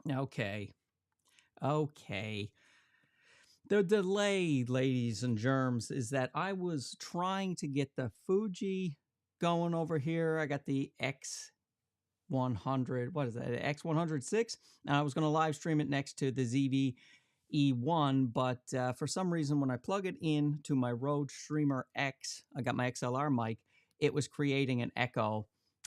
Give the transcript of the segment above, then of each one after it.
Okay. Okay. The delay, ladies and germs, is that I was trying to get the Fuji going over here. I got the X100, what is that? X100VI, and I was going to live stream it next to the ZV-E1, but for some reason, when I plug it in to my Rode Streamer X, I got my XLR mic, it was creating an echo,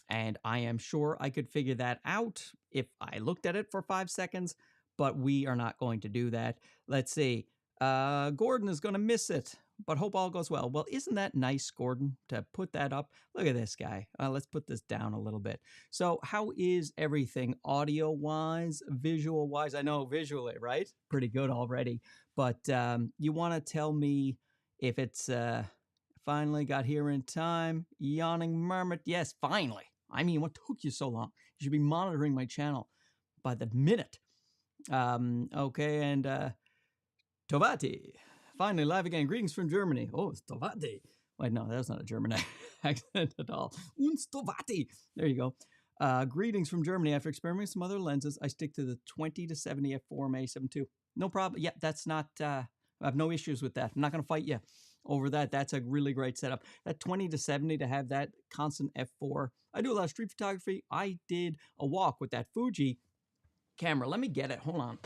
and I am sure I could figure that out if I looked at it for 5 seconds, but we are not going to do that. Let's see. Gordon is going to miss it, but hope all goes well. Well, isn't that nice, Gordon, to put that up? Look at this guy. Let's put this down a little bit. So how is everything audio-wise, visual-wise? I know visually, right? Pretty good already. But you want to tell me if it's finally got here in time? Yawning Mermit. Yes, finally. I mean, what took you so long? You should be monitoring my channel by the minute. Okay, and Tovati, finally live again. Greetings from Germany. Oh, it's Tovati. Wait, no, that's not a German accent at all. Uns Tovati. There you go. Greetings from Germany. After experimenting with some other lenses, I stick to the 20-70 f4 A7 II. No problem. Yeah, that's not, I have no issues with that. I'm not going to fight you over that. That's a really great setup. That 20-70 to have that constant f4. I do a lot of street photography. I did a walk with that Fuji camera. Let me get it. Hold on.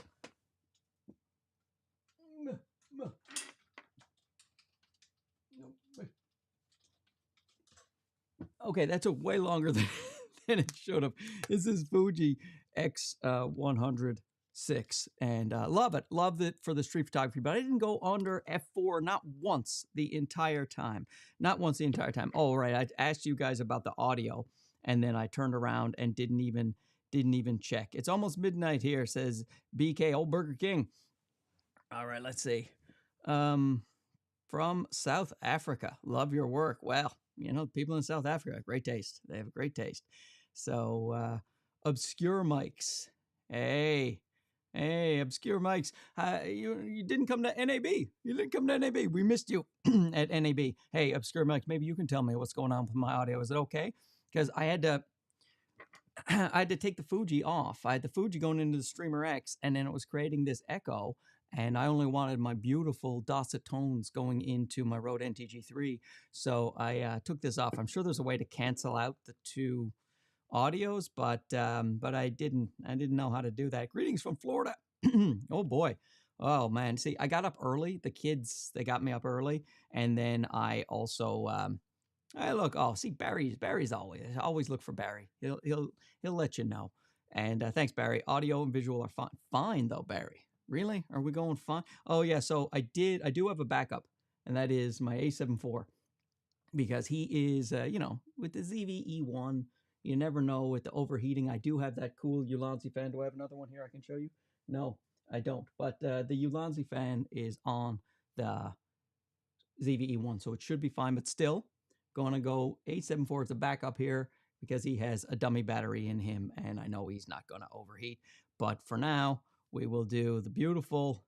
Okay, that took way longer than it should have. This is Fuji X100VI, and love it. Loved it for the street photography, but I didn't go under f4 not once the entire time. Not once the entire time. Oh, right. I asked you guys about the audio, and then I turned around and didn't even check. It's almost midnight here, says BK, old Burger King. All right, let's see. From South Africa. Love your work. Well, you know, people in South Africa, great taste. They have great taste. So, Obscure Mics. Hey, Obscure Mics. You didn't come to NAB. You didn't come to NAB. We missed you at NAB. Hey, Obscure Mics, maybe you can tell me what's going on with my audio. Is it okay? Because I had to take the Fuji off. I had the Fuji going into the Streamer X, and then it was creating this echo, and I only wanted my beautiful dulcet tones going into my Rode NTG3, so I took this off. I'm sure there's a way to cancel out the two audios, but I didn't know how to do that. Greetings from Florida. Oh boy. Oh man. See, I got up early. The kids, they got me up early, and then I also I look. Oh, see, Barry's always look for Barry. He'll let you know. And thanks, Barry. Audio and visual are fine. Fine though, Barry. Really? Are we going fine? Oh yeah. So I do have a backup, and that is my A7 IV, because he is you know, with the ZV-E1, you never know with the overheating. I do have that cool Ulanzi fan. Do I have another one here I can show you? No, I don't. But the Ulanzi fan is on the ZV-E1, so it should be fine. But still, gonna go A7 IV as a backup here because he has a dummy battery in him, and I know he's not gonna overheat. But for now, we will do the beautiful.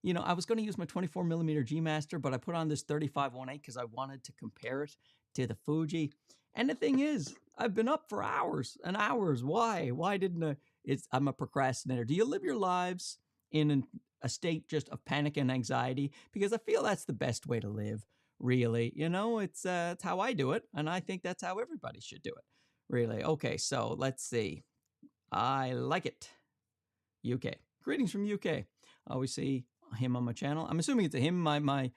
You know, I was going to use my 24mm G Master, but I put on this 35-1.8 because I wanted to compare it to the Fuji. And the thing is, I've been up for hours and hours. Why? Why didn't I? I'm a procrastinator. Do you live your lives in a state just of panic and anxiety? Because I feel that's the best way to live, really. You know, it's how I do it, and I think that's how everybody should do it, really. Okay, so let's see. I like it. UK. Greetings from UK. I always see him on my channel. I'm assuming it's a him. My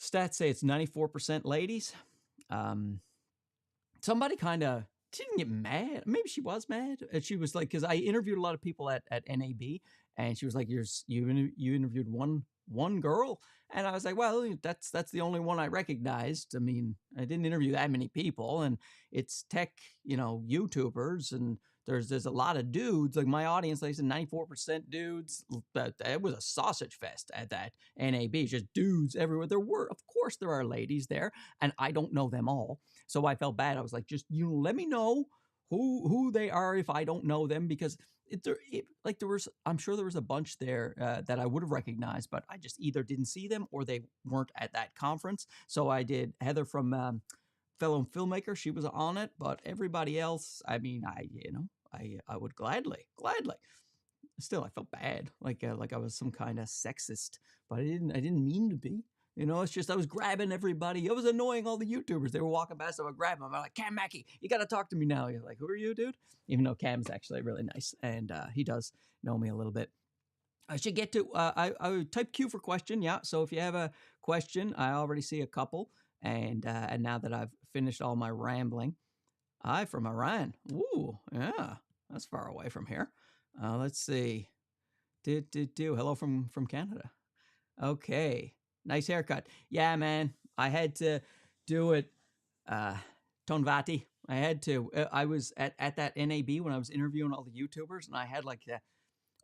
stats say it's 94% ladies. Somebody kind of, she didn't get mad. Maybe she was mad. She was like, because I interviewed a lot of people at NAB, and she was like, you interviewed one girl, and I was like, well, that's the only one I recognized. I mean, I didn't interview that many people, and it's tech, you know, YouTubers, and there's a lot of dudes. Like my audience, like I said, 94% dudes. It was a sausage fest at that NAB. Just dudes everywhere. Of course, there are ladies there, and I don't know them all, so I felt bad. I was like, just let me know who they are if I don't know them, because I'm sure there was a bunch there that I would have recognized, but I just either didn't see them or they weren't at that conference. So I did Heather from Fellow Filmmaker. She was on it, but everybody else, I mean, I would gladly. still, I felt bad, like I was some kind of sexist, but I didn't mean to be. You know, it's just I was grabbing everybody. It was annoying all the YouTubers. They were walking past, I would grab them. I'm like, Cam Mackey, you got to talk to me now. You're like, who are you, dude? Even though Cam's actually really nice, and he does know me a little bit. I should get to, I would type Q for question. Yeah. So if you have a question, I already see a couple. And now that I've finished all my rambling, hi from Iran. Ooh, yeah, that's far away from here. Let's see. Hello from Canada. Okay, nice haircut. Yeah, man, I had to do it. Tonvati. I had to. I was at that NAB when I was interviewing all the YouTubers, and I had like the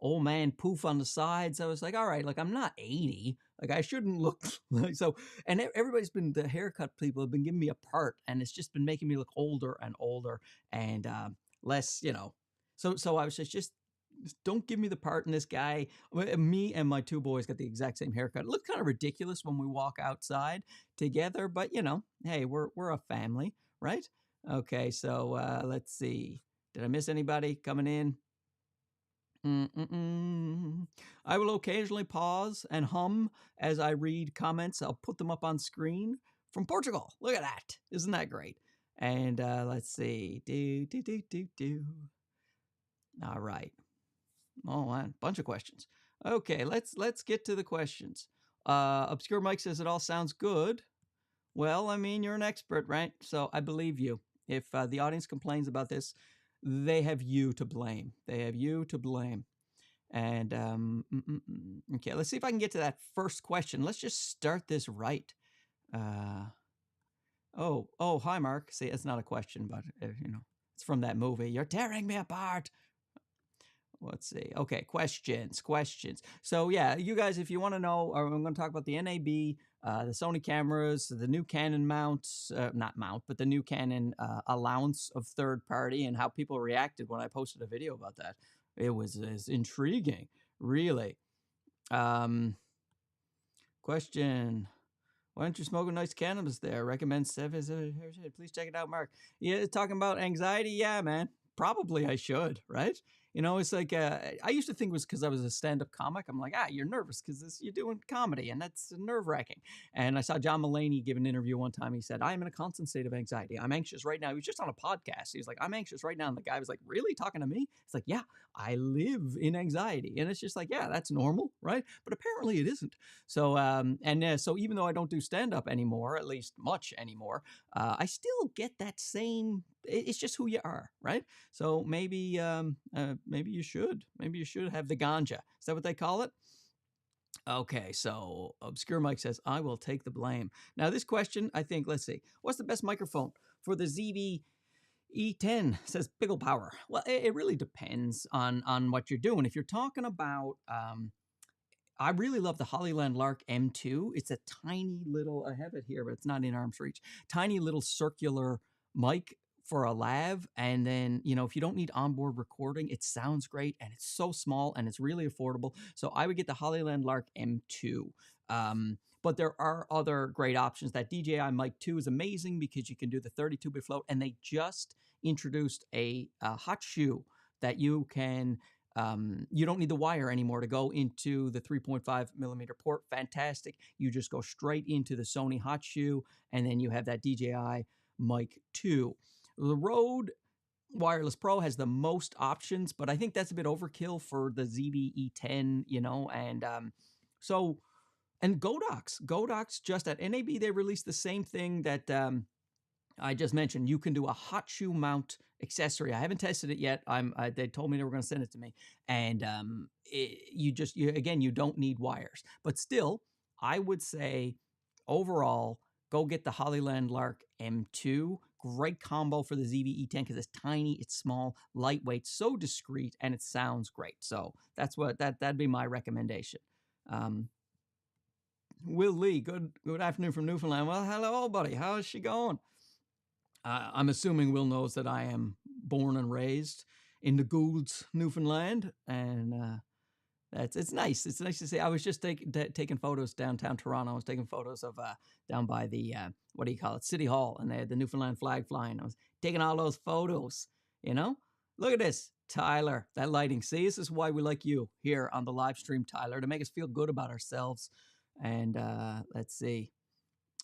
old man poof on the sides. I was like, all right, like I'm not 80. Like I shouldn't look like so. And everybody's been, the haircut people have been giving me a part, and it's just been making me look older and older and less, you know. So I was just don't give me the part in this guy. Me and my two boys got the exact same haircut. It looked kind of ridiculous when we walk outside together, but you know, hey, we're a family, right? Okay, so let's see. Did I miss anybody coming in? I will occasionally pause and hum as I read comments. I'll put them up on screen from Portugal. Look at that. Isn't that great? And let's see. All right. Oh, man. Bunch of questions. Okay, let's get to the questions. Obscure Mike says it all sounds good. Well, I mean, you're an expert, right? So I believe you. If the audience complains about this, they have you to blame. They have you to blame. And okay, let's see if I can get to that first question. Let's just start this right. Oh, hi, Mark. See, it's not a question, but you know, it's from that movie. You're tearing me apart. Let's see. Okay, questions. So yeah, you guys, if you want to know, I'm going to talk about the NAB, the Sony cameras, the new Canon mounts, not mount, but the new Canon allowance of third party, and how people reacted when I posted a video about that. It was intriguing, really. Question. Why don't you smoke a nice cannabis there? Recommend Seven. Please check it out, Mark. Yeah, talking about anxiety. Yeah, man. Probably I should, right? You know, it's like I used to think it was because I was a stand-up comic. I'm like, you're nervous because you're doing comedy, and that's nerve-wracking. And I saw John Mulaney give an interview one time. He said, I am in a constant state of anxiety. I'm anxious right now. He was just on a podcast. He was like, I'm anxious right now. And the guy was like, really? Talking to me? It's like, yeah, I live in anxiety. And it's just like, yeah, that's normal, right? But apparently it isn't. So, so even though I don't do stand-up anymore, at least much anymore, I still get that same, it's just who you are, right? So maybe you should have the ganja. Is that what they call it? Okay, so Obscure Mike says, I will take the blame. Now this question, I think, let's see. What's the best microphone for the ZV E10? Says Biggle Power. Well, it really depends on what you're doing. If you're talking about, I really love the Hollyland Lark M2. It's a tiny little, I have it here, but it's not in arm's reach. Tiny little circular mic for a lav. And then, you know, if you don't need onboard recording, it sounds great and it's so small and it's really affordable. So I would get the Hollyland Lark M2. But there are other great options. That DJI Mic 2 is amazing because you can do the 32-bit float, and they just introduced a hot shoe that you can, you don't need the wire anymore to go into the 3.5 millimeter port. Fantastic. You just go straight into the Sony hot shoe, and then you have that DJI Mic 2. The Rode Wireless Pro has the most options, but I think that's a bit overkill for the ZV E10, you know, and and Godox just at NAB, they released the same thing that I just mentioned. You can do a hot shoe mount accessory. I haven't tested it yet. They told me they were going to send it to me, and you don't need wires. But still, I would say overall, go get the Hollyland Lark M2. Great combo for the ZV E10 because it's tiny, it's small, lightweight, so discreet, and it sounds great. So that's that'd be my recommendation. Will Lee, good afternoon from Newfoundland. Well, hello, buddy. How is she going? I'm assuming Will knows that I am born and raised in the Goulds, Newfoundland, and it's nice. It's nice to see. I was just taking photos downtown Toronto. I was taking photos of down by the City Hall, and they had the Newfoundland flag flying. I was taking all those photos. You know, Look at this, Tyler. That lighting. See, this is why we like you here on the live stream, Tyler, to make us feel good about ourselves. And let's see.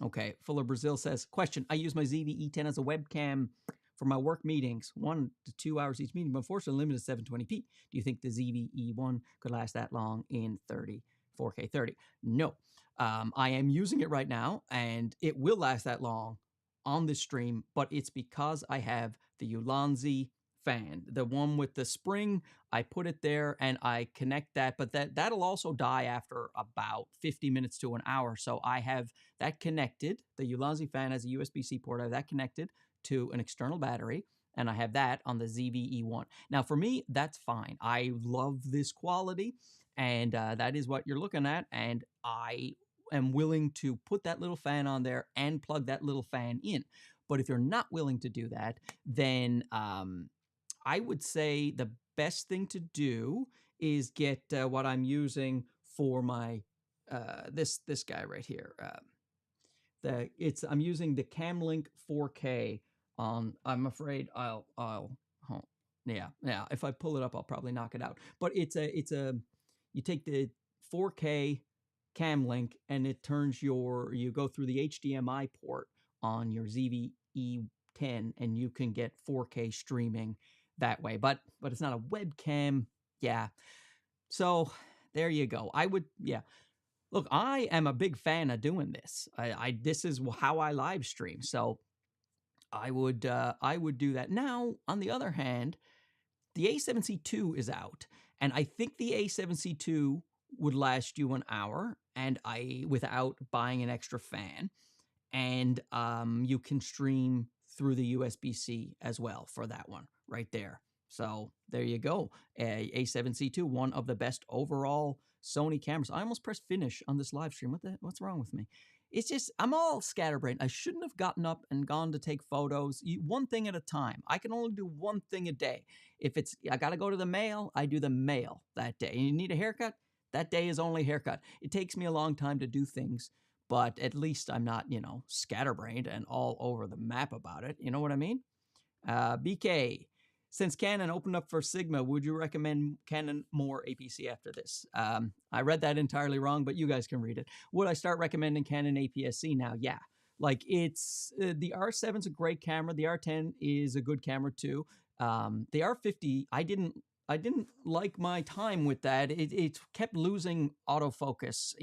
Okay, Fuller Brazil says, question, I use my ZV-E10 as a webcam for my work meetings, 1 to 2 hours each meeting, but unfortunately limited to 720p. Do you think the ZV-E1 could last that long in 4K 30? No. I am using it right now, and it will last that long on this stream, but it's because I have the Ulanzi fan, the one with the spring. I put it there and I connect that, but that'll also die after about 50 minutes to an hour. So I have that connected. The Ulanzi fan has a USB-C port. I have that connected to an external battery, and I have that on the ZV-E1. Now, for me, that's fine. I love this quality, and that is what you're looking at, and I am willing to put that little fan on there and plug that little fan in. But if you're not willing to do that, then I would say the best thing to do is get what I'm using for my this guy right here. I'm using the Camlink 4K on. I'm afraid yeah. If I pull it up, I'll probably knock it out. But it's a you take the 4K Camlink and it turns you go through the HDMI port on your ZV-E10 and you can get 4K streaming that way. But it's not a webcam. Yeah. So there you go. Look, I am a big fan of doing this. This is how I live stream. So I would do that. Now, on the other hand, the A7C2 is out, and I think the A7C2 would last you an hour, and without buying an extra fan, and you can stream through the USB-C as well for that one right there. So there you go. A7C2, one of the best overall Sony cameras. I almost pressed finish on this live stream. What's wrong with me? It's just, I'm all scatterbrained. I shouldn't have gotten up and gone to take photos. One thing at a time. I can only do one thing a day. If I got to go to the mail, I do the mail that day. You need a haircut? That day is only haircut. It takes me a long time to do things, but at least I'm not, scatterbrained and all over the map about it. You know what I mean? BK, since Canon opened up for Sigma, would you recommend Canon more APC after this? I read that entirely wrong, but you guys can read it. Would I start recommending Canon APS-C now? Yeah. Like it's the R7's a great camera. The R10 is a good camera too. The R50, I didn't like my time with that. It kept losing autofocus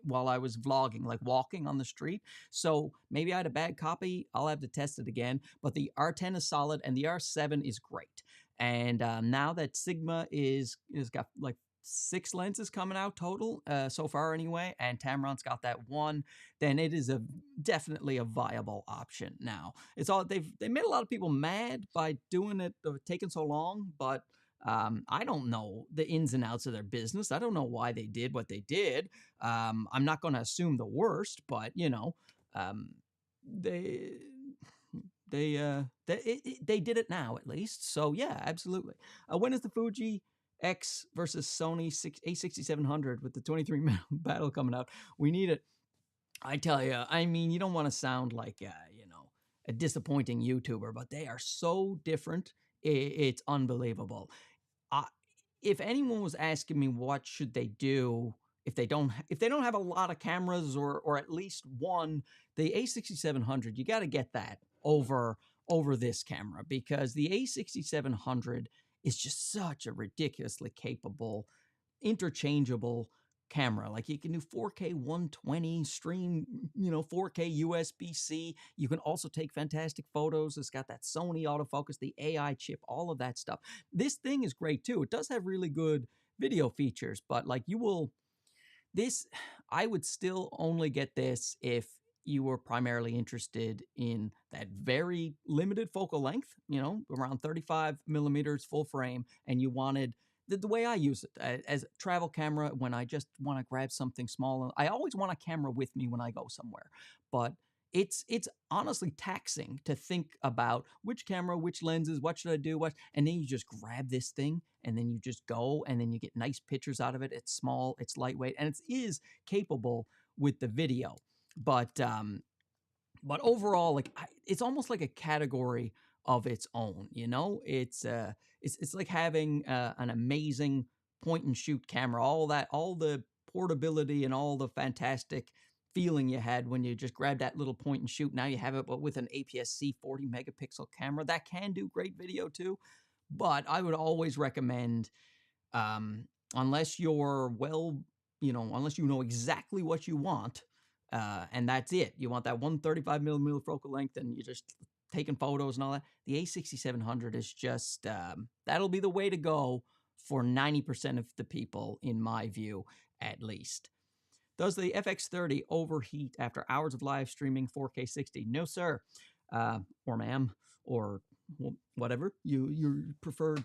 while I was vlogging, like walking on the street. So maybe I had a bad copy. I'll have to test it again. But the R10 is solid and the R7 is great. And now that Sigma is got like 6 lenses coming out total so far anyway, and Tamron's got that one, then it is definitely a viable option now. It's all they made a lot of people mad by doing it, taking so long, but I don't know the ins and outs of their business. I don't know why they did what they did. I'm not going to assume the worst, but they did it now at least. So yeah, absolutely. When is the Fuji X versus Sony A6700 with the 23 battle coming out? We need it. I tell you, I mean, you don't want to sound like a disappointing YouTuber, but they are so different. It's unbelievable. If anyone was asking me what should they do if they don't have a lot of cameras or at least one, the A6700, you got to get that over this camera, because the A6700 is just such a ridiculously capable, interchangeable camera. Like you can do 4K 120 stream, 4K USB-C. You can also take fantastic photos. It's got that Sony autofocus, the AI chip, all of that stuff. This thing is great too. It does have really good video features, but like I would still only get this if you were primarily interested in that very limited focal length, around 35 millimeters full frame, and you wanted the way I use it as a travel camera when I just want to grab something small. I always want a camera with me when I go somewhere, but it's honestly taxing to think about which camera, which lenses, what should I do, and then you just grab this thing and then you just go and then you get nice pictures out of it. It's small, it's lightweight, and it is capable with the video. But overall, like it's almost like a category of its own. You know, it's like having an amazing point and shoot camera. All the portability and all the fantastic feeling you had when you just grabbed that little point and shoot. Now you have it, but with an APS-C 40 megapixel camera that can do great video too. But I would always recommend, unless you're unless you know exactly what you want, and that's it. You want that 135 millimeter focal length, and you're just taking photos and all that. The A6700 is just that'll be the way to go for 90% of the people, in my view, at least. Does the FX30 overheat after hours of live streaming 4K 60? No, sir, or ma'am, or whatever your preferred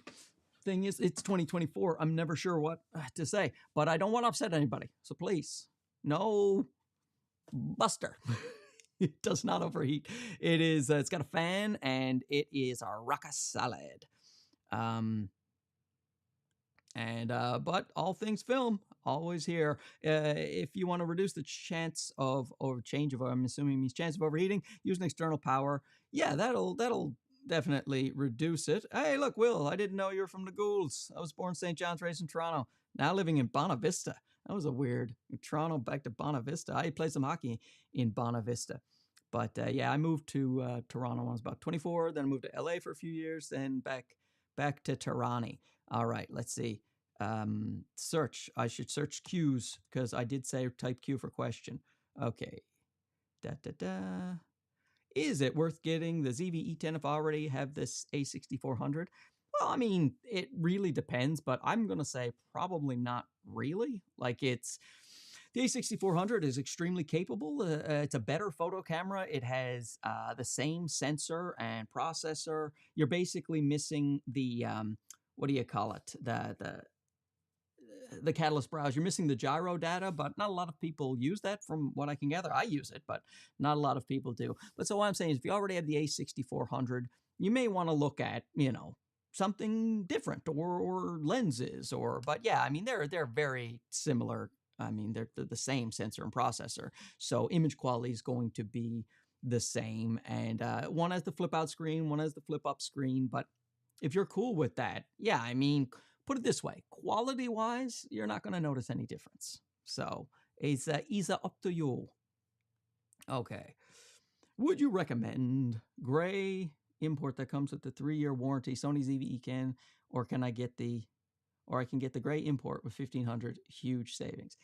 thing is. It's 2024. I'm never sure what to say, but I don't want to upset anybody. So please, no buster. It does not overheat. It is. It's got a fan, and it is a rock solid. But all things film, always here. If you want to reduce the chance of change of, I'm assuming means chance of overheating, use an external power. Yeah, that'll definitely reduce it. Hey, look, Will, I didn't know you were from the Ghouls. I was born St. John's, raised in Toronto. Now living in Bonavista. That was a weird Toronto back to Bonavista. I played some hockey in Bonavista. But yeah, I moved to Toronto when I was about 24. Then I moved to LA for a few years. Then back to Toronto. All right, let's see. Search. I should search Q's because I did say type Q for question. Okay. Is it worth getting the ZV-E10 if I already have this A6400? Well, I mean, it really depends, but I'm going to say probably not really. Like, the A6400 is extremely capable. It's a better photo camera. It has the same sensor and processor. You're basically missing the, what do you call it? The catalyst browse. You're missing the gyro data, but not a lot of people use that from what I can gather. I use it, but not a lot of people do. But so what I'm saying is if you already have the A6400, you may want to look at, something different or lenses but yeah, I mean, they're very similar. I mean, they're the same sensor and processor. So image quality is going to be the same. And one has the flip out screen, one has the flip up screen. But if you're cool with that, yeah, I mean, put it this way, quality-wise, you're not going to notice any difference. So it's up to you. Okay. Would you recommend gray import that comes with the 3-year warranty, Sony ZV-E can, or I can get the gray import with 1,500, huge savings?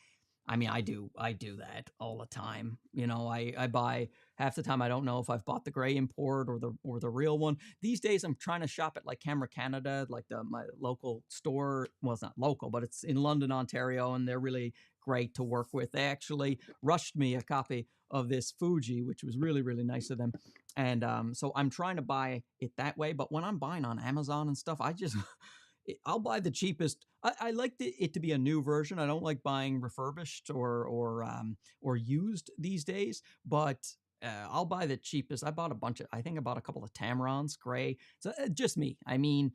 I mean, I do that all the time. I buy, half the time I don't know if I've bought the gray import or the real one. These days I'm trying to shop at like Camera Canada, like my local store. Well, it's not local, but it's in London, Ontario, and they're really great to work with. They actually rushed me a copy of this Fuji, which was really, really nice of them. And so I'm trying to buy it that way. But when I'm buying on Amazon and stuff, I'll buy the cheapest. I like it to be a new version. I don't like buying refurbished or used these days, but I'll buy the cheapest. I bought I bought a couple of Tamarons, gray. So just me. I mean,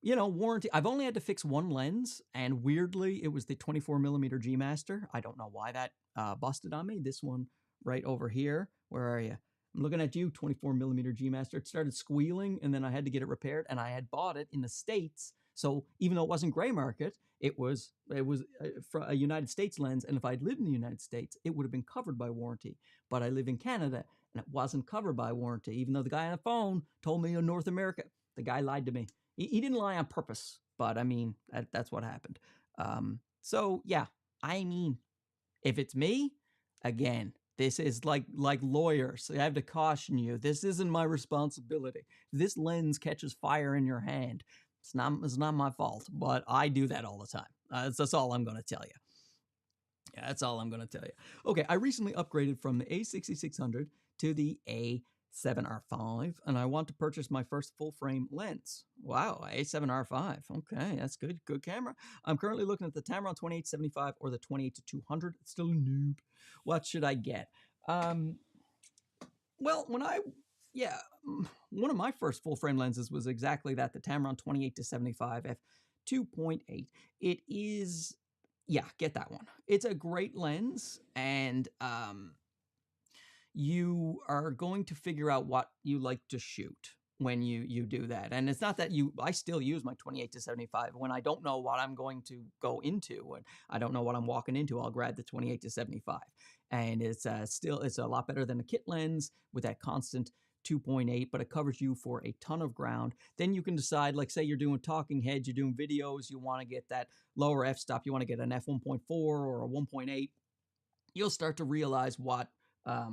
warranty. I've only had to fix one lens, and weirdly, it was the 24 millimeter G Master. I don't know why that busted on me. This one right over here. Where are you? I'm looking at you, 24 millimeter G Master. It started squealing, and then I had to get it repaired, and I had bought it in the States. So even though it wasn't gray market, it was a United States lens, and if I'd lived in the United States, it would have been covered by warranty. But I live in Canada, and it wasn't covered by warranty, even though the guy on the phone told me in North America. The guy lied to me. He didn't lie on purpose, but I mean, that's what happened. So yeah, I mean, if it's me, again, this is like lawyers. I have to caution you. This isn't my responsibility. If this lens catches fire in your hand, it's not my fault, but I do that all the time. That's all I'm going to tell you. Yeah, that's all I'm going to tell you. Okay, I recently upgraded from the A6600 to the A7R5, and I want to purchase my first full-frame lens. Wow, A7R5. Okay, that's good. Good camera. I'm currently looking at the Tamron 28-75 or the 28-200. It's still a noob. What should I get? Well, one of my first full-frame lenses was exactly that, the Tamron 28-75 f2.8. It is, yeah, get that one. It's a great lens, and you are going to figure out what you like to shoot. when you do that. And it's not that I still use my 28-75 when I don't know what I'm going to go into and I don't know what I'm walking into. I'll grab the 28-75, and it's a lot better than a kit lens with that constant 2.8, but it covers you for a ton of ground. Then you can decide, like say you're doing talking heads, you're doing videos, you want to get that lower f-stop, you want to get an f1.4 or a 1.8. You'll start to realize what I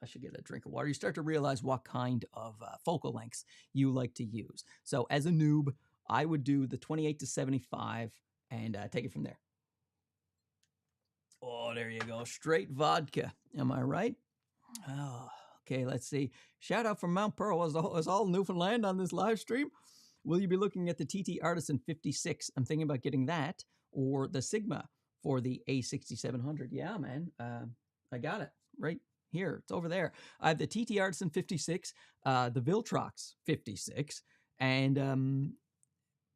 should get a drink of water. You start to realize what kind of focal lengths you like to use. So as a noob, I would do the 28-75 and take it from there. Oh, there you go. Straight vodka. Am I right? Oh, okay, let's see. Shout out from Mount Pearl. Is all Newfoundland on this live stream? Will you be looking at the TT Artisan 56? I'm thinking about getting that or the Sigma for the A6700. Yeah, man. I got it right here. It's over there. I have the TT Artisan 56, the Viltrox 56, and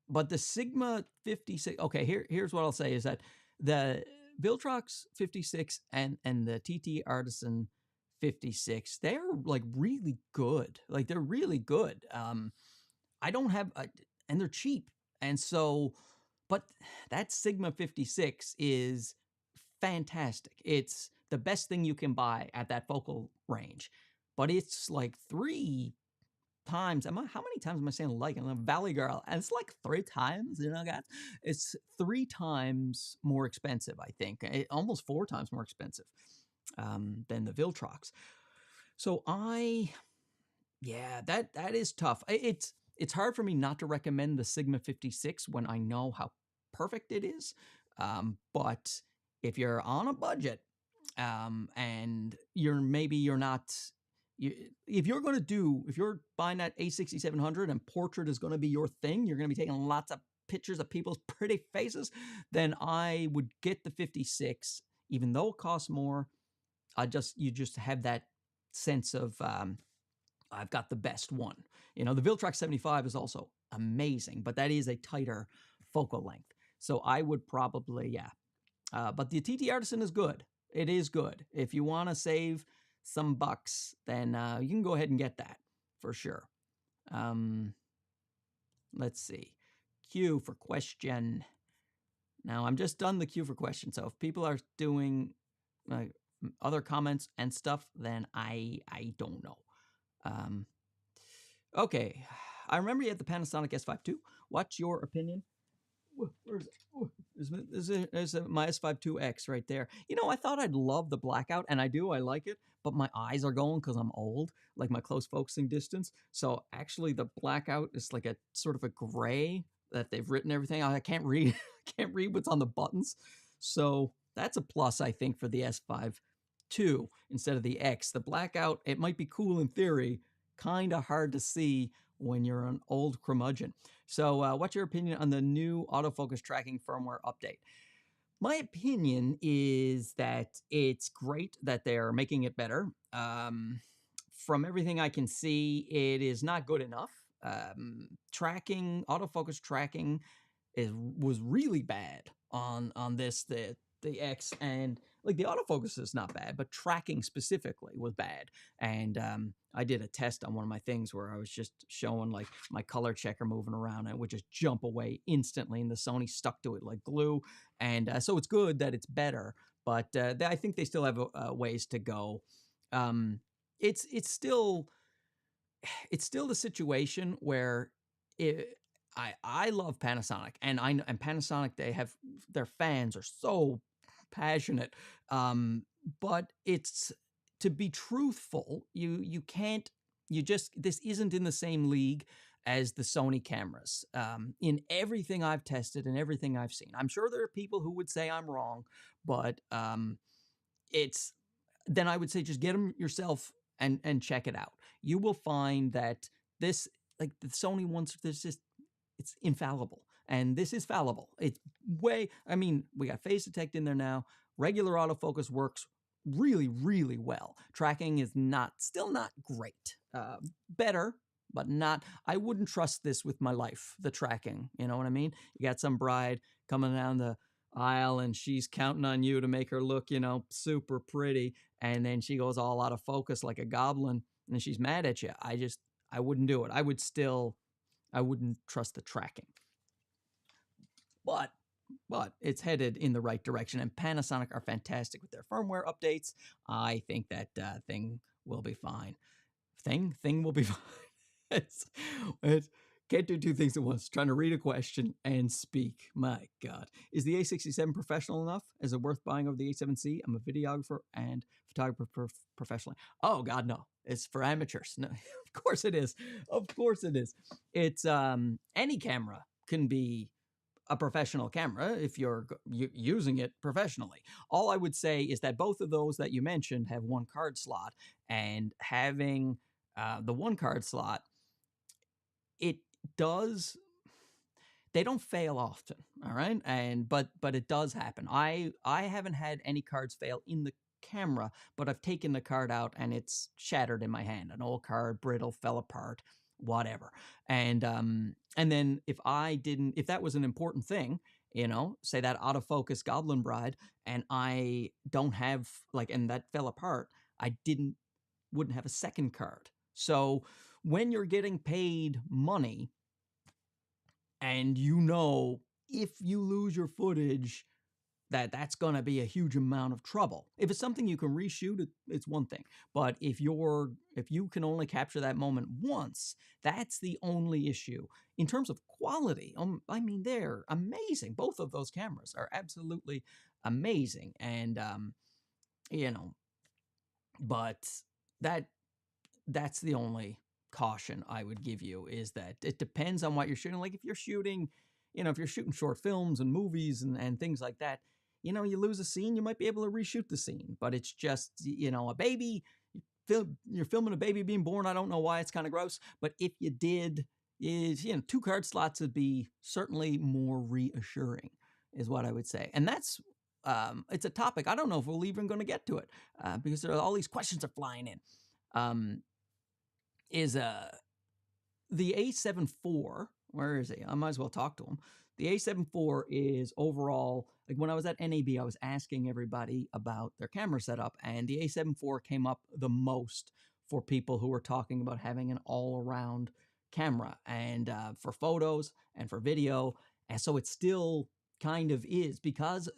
but the Sigma 56. Okay, here's what I'll say is that the Viltrox 56 and the TT Artisan 56, they're like really good. Like they're really good. I don't have, and they're cheap, and so, but that Sigma 56 is fantastic. It's the best thing you can buy at that focal range, but it's like 3 times. How many times am I saying like? I'm a Valley Girl, and it's like 3 times, guys. It's 3 times more expensive, I think. Almost 4 times more expensive than the Viltrox. So that is tough. It's hard for me not to recommend the Sigma 56 when I know how perfect it is. But if you're on a budget, and you're not, if you're buying that A6700 and portrait is going to be your thing, you're going to be taking lots of pictures of people's pretty faces, then I would get the 56, even though it costs more. You just have that sense of, I've got the best one. The Viltrox 75 is also amazing, but that is a tighter focal length. So I would probably, but the TT Artisan is good. It is good. If you want to save some bucks, then you can go ahead and get that for sure. Let's see. Queue for question. Now, I'm just done the queue for question. So if people are doing other comments and stuff, then I don't know. Okay. I remember you had the Panasonic S5 II. What's your opinion? Where is it? There's my S5 IIX right there. I thought I'd love the blackout, and I do. I like it, but my eyes are going because I'm old, like my close focusing distance. So actually, the blackout is like a sort of a gray that they've written everything. I can't read. Can't read what's on the buttons. So that's a plus, I think, for the S5 II instead of the X. The blackout, it might be cool in theory, kind of hard to see when you're an old curmudgeon. So what's your opinion on the new autofocus tracking firmware update? My opinion is that it's great that they're making it better. From everything I can see, it is not good enough. Autofocus tracking was really bad on this, the X, and like the autofocus is not bad, but tracking specifically was bad. And I did a test on one of my things where I was just showing like my color checker moving around, and it would just jump away instantly, and the Sony stuck to it like glue. And so it's good that it's better, but I think they still have ways to go. It's still the situation where I love Panasonic, and Panasonic, their fans are so passionate, but it's, to be truthful, this isn't in the same league as the Sony cameras. In everything I've tested and everything I've seen, I'm sure there are people who would say I'm wrong, but then I would say just get them yourself and check it out. You will find that this, like the Sony ones, it's infallible. And this is fallible. It's we got phase detect in there now. Regular autofocus works really, really well. Tracking is still not great. Better, but not. I wouldn't trust this with my life, the tracking. You know what I mean? You got some bride coming down the aisle, and she's counting on you to make her look, super pretty. And then she goes all out of focus like a goblin, and she's mad at you. I wouldn't do it. I wouldn't trust the tracking. But it's headed in the right direction, and Panasonic are fantastic with their firmware updates. I think that thing will be fine. Thing will be fine. it's can't do two things at once. Trying to read a question and speak. My God. Is the A67 professional enough? Is it worth buying over the A7C? I'm a videographer and photographer professionally. Oh God, no. It's for amateurs. No, of course it is. Of course it is. It's any camera can be a professional camera if you're using it professionally. All I would say is that both of those that you mentioned have one card slot, and having the one card slot, it does, they don't fail often, all right? And but it does happen. I haven't had any cards fail in the camera, but I've taken the card out and it's shattered in my hand. An old card, brittle, fell apart, whatever. And then if that was an important thing, say that autofocus Goblin Bride, and I don't have and that fell apart, I wouldn't have a second card. So when you're getting paid money, and if you lose your footage, that's going to be a huge amount of trouble. If it's something you can reshoot, it's one thing. But if you can only capture that moment once, that's the only issue. In terms of quality, I mean, they're amazing. Both of those cameras are absolutely amazing. And, but that's the only caution I would give you, is that it depends on what you're shooting. Like if you're shooting short films and movies and things like that, you lose a scene, you might be able to reshoot the scene, but it's just, a baby, you're filming a baby being born. I don't know why, it's kind of gross, but if you did, two card slots would be certainly more reassuring, is what I would say. And that's, it's a topic, I don't know if we're even going to get to it, because there are all these questions are flying in. Is the A7 IV, where is he? I might as well talk to him. The A7 IV is overall, like when I was at NAB, I was asking everybody about their camera setup, and the A7 IV came up the most for people who were talking about having an all-around camera, and for photos and for video. And so it still kind of is,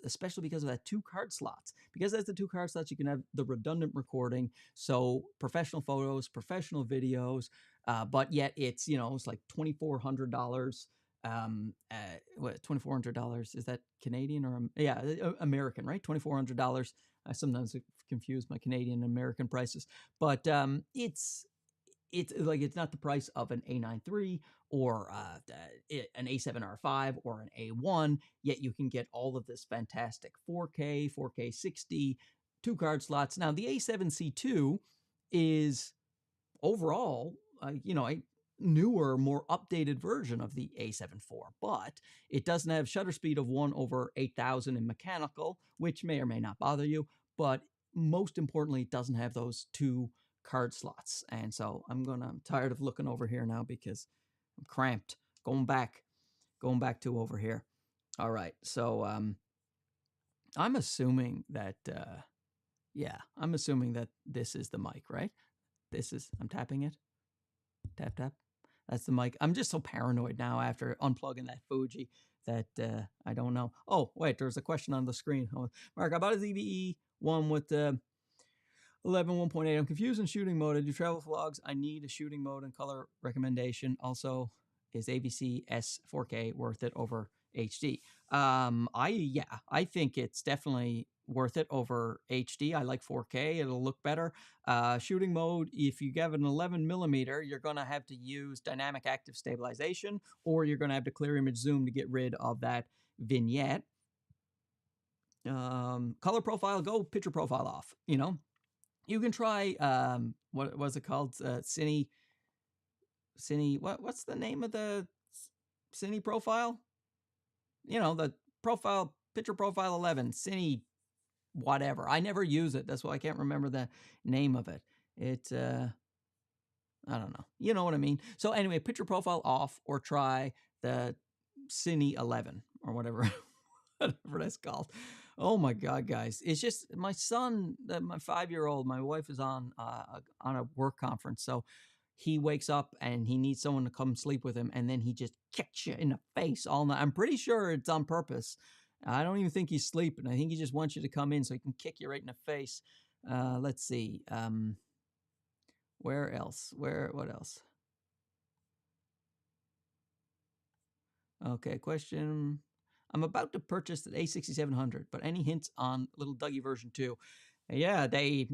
especially because of that two card slots. Because as the two card slots, you can have the redundant recording, so professional photos, professional videos, but yet it's it's like $2,400. What, $2,400? Is that Canadian or American? Right, $2,400. I sometimes confuse my Canadian and American prices, but it's not the price of an A9 III or an A7R5 or an A1, yet you can get all of this fantastic 4K, 4K 60, two card slots. Now, the A7C2 is overall, a newer, more updated version of the A7 IV, but it doesn't have shutter speed of 1/8000 in mechanical, which may or may not bother you, but most importantly, it doesn't have those two card slots. And so I'm tired of looking over here now because I'm cramped. Going back to over here. All right. So I'm assuming that I'm assuming that this is the mic, right? I'm tapping it. Tap tap. That's the mic. I'm just so paranoid now after unplugging that Fuji that I don't know. Oh, wait, there's a question on the screen. Oh, Mark, I bought a ZVE one with 1.8. I'm confused in shooting mode. I do travel vlogs. I need a shooting mode and color recommendation. Also, is AVC S 4K worth it over HD? I think it's definitely worth it over HD. I like 4K. It'll look better. Shooting mode, if you have an 11mm, you're going to have to use dynamic active stabilization, or you're going to have to clear image zoom to get rid of that vignette. Color profile, go picture profile off, You can try, what was it called? Cine, what's the name of the Cine profile? The profile, picture profile 11, Cine, whatever. I never use it. That's why I can't remember the name of it. It's, I don't know. You know what I mean? So anyway, picture profile off, or try the Cine 11 or whatever, whatever that's called. Oh my God, guys. It's just my son, my 5-year-old, my wife is on a work conference. So he wakes up and he needs someone to come sleep with him, and then he just kicks you in the face all night. I'm pretty sure it's on purpose. I don't even think he's sleeping. I think he just wants you to come in so he can kick you right in the face. Let's see. Where else? What else? Okay, question. I'm about to purchase an A6700, but any hints on little Dougie version 2? Yeah,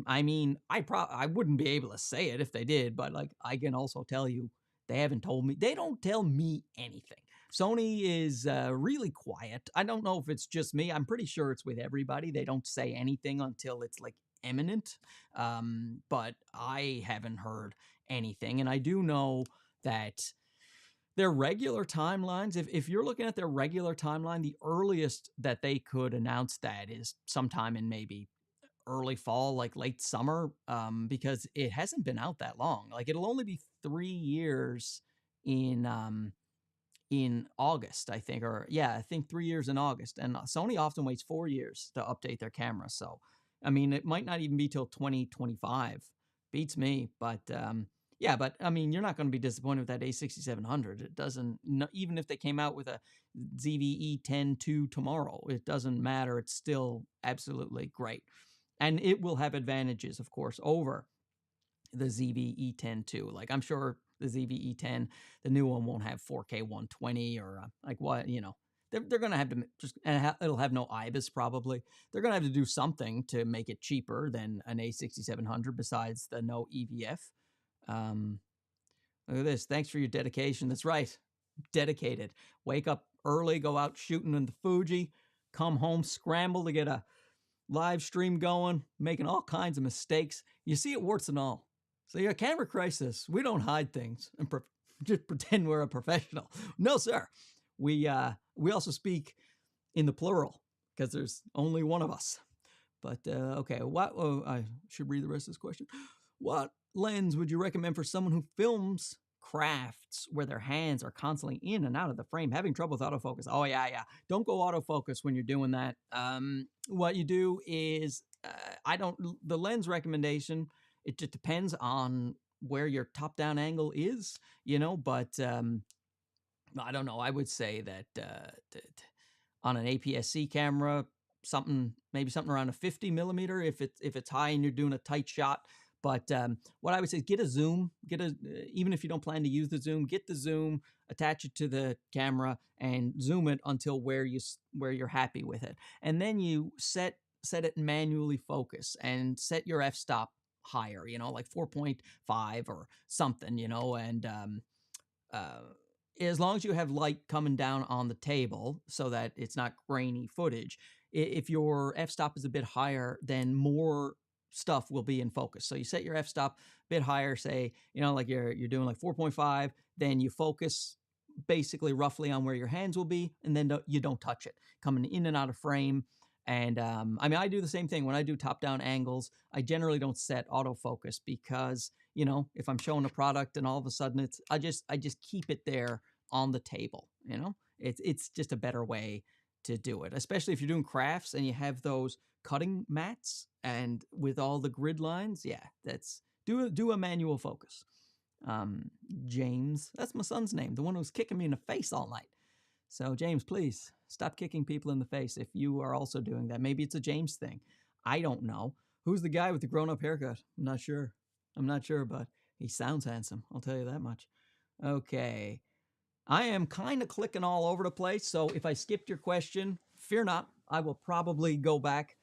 I mean, I wouldn't be able to say it if they did, but like, I can also tell you, they haven't told me. They don't tell me anything. Sony is really quiet. I don't know if it's just me. I'm pretty sure it's with everybody. They don't say anything until it's like imminent. But I haven't heard anything. And I do know that their regular timelines, if you're looking at their regular timeline, the earliest that they could announce that is sometime in maybe early fall, like late summer, because it hasn't been out that long. Like, it'll only be 3 years in August, I think, or yeah, I think 3 years in August. And Sony often waits 4 years to update their camera. So, I mean, it might not even be till 2025. Beats me, but yeah, but I mean, you're not going to be disappointed with that A6700. It doesn't, even if they came out with a ZV-E10-2 tomorrow, it doesn't matter. It's still absolutely great. And it will have advantages, of course, over the ZV-E10-2. Like, I'm sure the ZV-E10, the new one, won't have 4K 120 or like what, you know. They're going to have to just, and it'll have no IBIS probably. They're going to have to do something to make it cheaper than an A6700 besides the no EVF. Look at this. Thanks for your dedication. That's right. Dedicated. Wake up early, go out shooting in the Fuji, come home, scramble to get a live stream going, making all kinds of mistakes. You see it, warts and all. So you're a camera crisis. We don't hide things and just pretend we're a professional. No, sir. We also speak in the plural because there's only one of us. But okay, I should read the rest of this question. What lens would you recommend for someone who films crafts where their hands are constantly in and out of the frame, having trouble with autofocus? Oh yeah. Don't go autofocus when you're doing that. What you do is, the lens recommendation, it just depends on where your top-down angle is, you know, but I don't know. I would say that on an APS-C camera, maybe something around a 50 millimeter if it's high and you're doing a tight shot. But what I would say is get a zoom, even if you don't plan to use the zoom, get the zoom, attach it to the camera, and zoom it until where you're happy with it, and then you set it manually focus and set your f-stop higher, you know, like 4.5 or something, you know, and as long as you have light coming down on the table so that it's not grainy footage. If your f-stop is a bit higher, then more stuff will be in focus. So you set your f-stop a bit higher, say, you know, like you're doing like 4.5, then you focus basically roughly on where your hands will be, and then you don't touch it, coming in and out of frame. And I mean, I do the same thing when I do top-down angles. I generally don't set autofocus because, you know, if I'm showing a product and all of a sudden I just keep it there on the table. You know, it's just a better way to do it, especially if you're doing crafts and you have those cutting mats and with all the grid lines. Yeah, that's do a manual focus. James, that's my son's name, the one who's kicking me in the face all night. So James, please stop kicking people in the face if you are also doing that. Maybe it's a James thing. I don't know. Who's the guy with the grown-up haircut? I'm not sure, but he sounds handsome. I'll tell you that much. Okay. I am kind of clicking all over the place, so if I skipped your question, fear not. I will probably go back.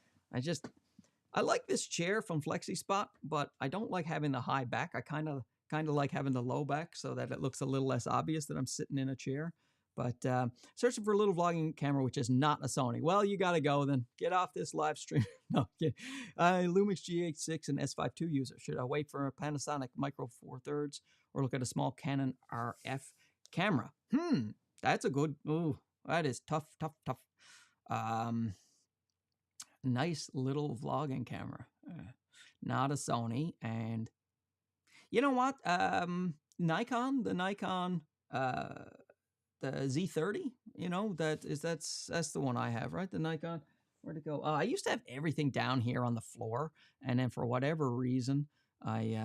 I like this chair from FlexiSpot, but I don't like having the high back. I kind of like having the low back so that it looks a little less obvious that I'm sitting in a chair. But searching for a little vlogging camera, which is not a Sony. Well, you got to go then. Get off this live stream. No, Lumix G8.6 and S5 II user. Should I wait for a Panasonic Micro Four Thirds or look at a small Canon RF camera? That's a good. Ooh, that is tough. Nice little vlogging camera. Not a Sony. And you know what? Nikon, the Z30, you know, that's the one I have, right? The Nikon. Where'd it go? I used to have everything down here on the floor, and then for whatever reason, I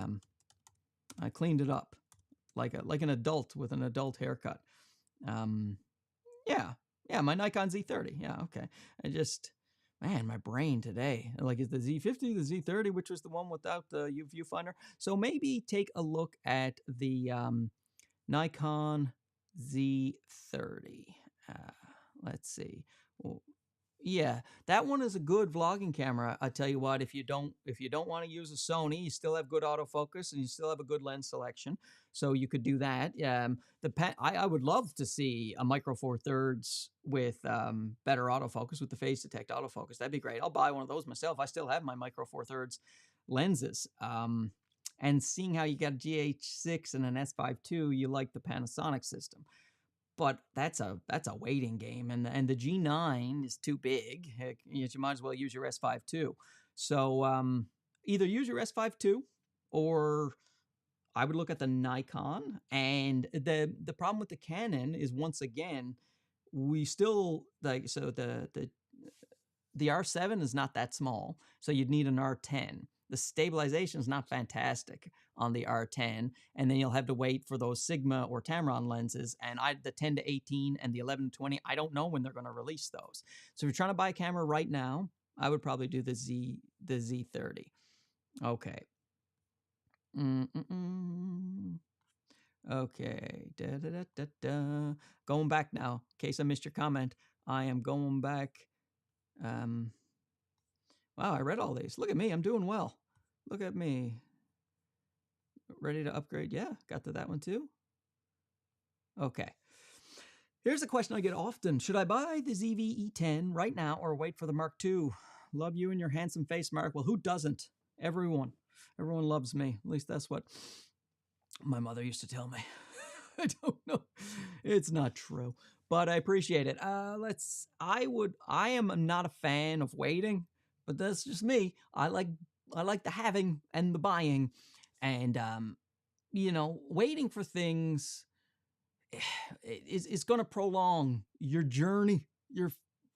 cleaned it up. like an adult with an adult haircut. Um, yeah, yeah, my Nikon Z30. Yeah, okay. I just, man, my brain today. Like, is the Z50, the Z30, which was the one without the viewfinder? So maybe take a look at the Nikon Z30. Uh, let's see. Well, yeah, that one is a good vlogging camera. I tell you what, if you don't want to use a Sony, you still have good autofocus and you still have a good lens selection, so you could do that. I would love to see a Micro Four Thirds with better autofocus, with the phase detect autofocus. That'd be great. I'll buy one of those myself. I still have my Micro Four Thirds lenses. And seeing how you got a GH6 and an S5 II, you like the Panasonic system. But that's a waiting game, and the G9 is too big. Heck, you might as well use your S5 II. So either use your S5 II, or I would look at the Nikon. And the problem with the Canon is, once again, we still like, so the R7 is not that small, so you'd need an R10. The stabilization is not fantastic on the R10, and then you'll have to wait for those Sigma or Tamron lenses. And the 10 to 18 and the 11 to 20, I don't know when they're going to release those. So if you're trying to buy a camera right now, I would probably do the Z30. Okay. Okay. Going back now, in case I missed your comment, I am going back. Wow, I read all these. Look at me. I'm doing well. Look at me. Ready to upgrade? Yeah, got to that one too. Okay. Here's a question I get often. Should I buy the ZV-E10 right now or wait for the Mark II? Love you and your handsome face, Mark. Well, who doesn't? Everyone. Everyone loves me. At least that's what my mother used to tell me. I don't know. It's not true, but I appreciate it. I am not a fan of waiting, but that's just me. I like the having and the buying, and waiting for things is going to prolong your journey, your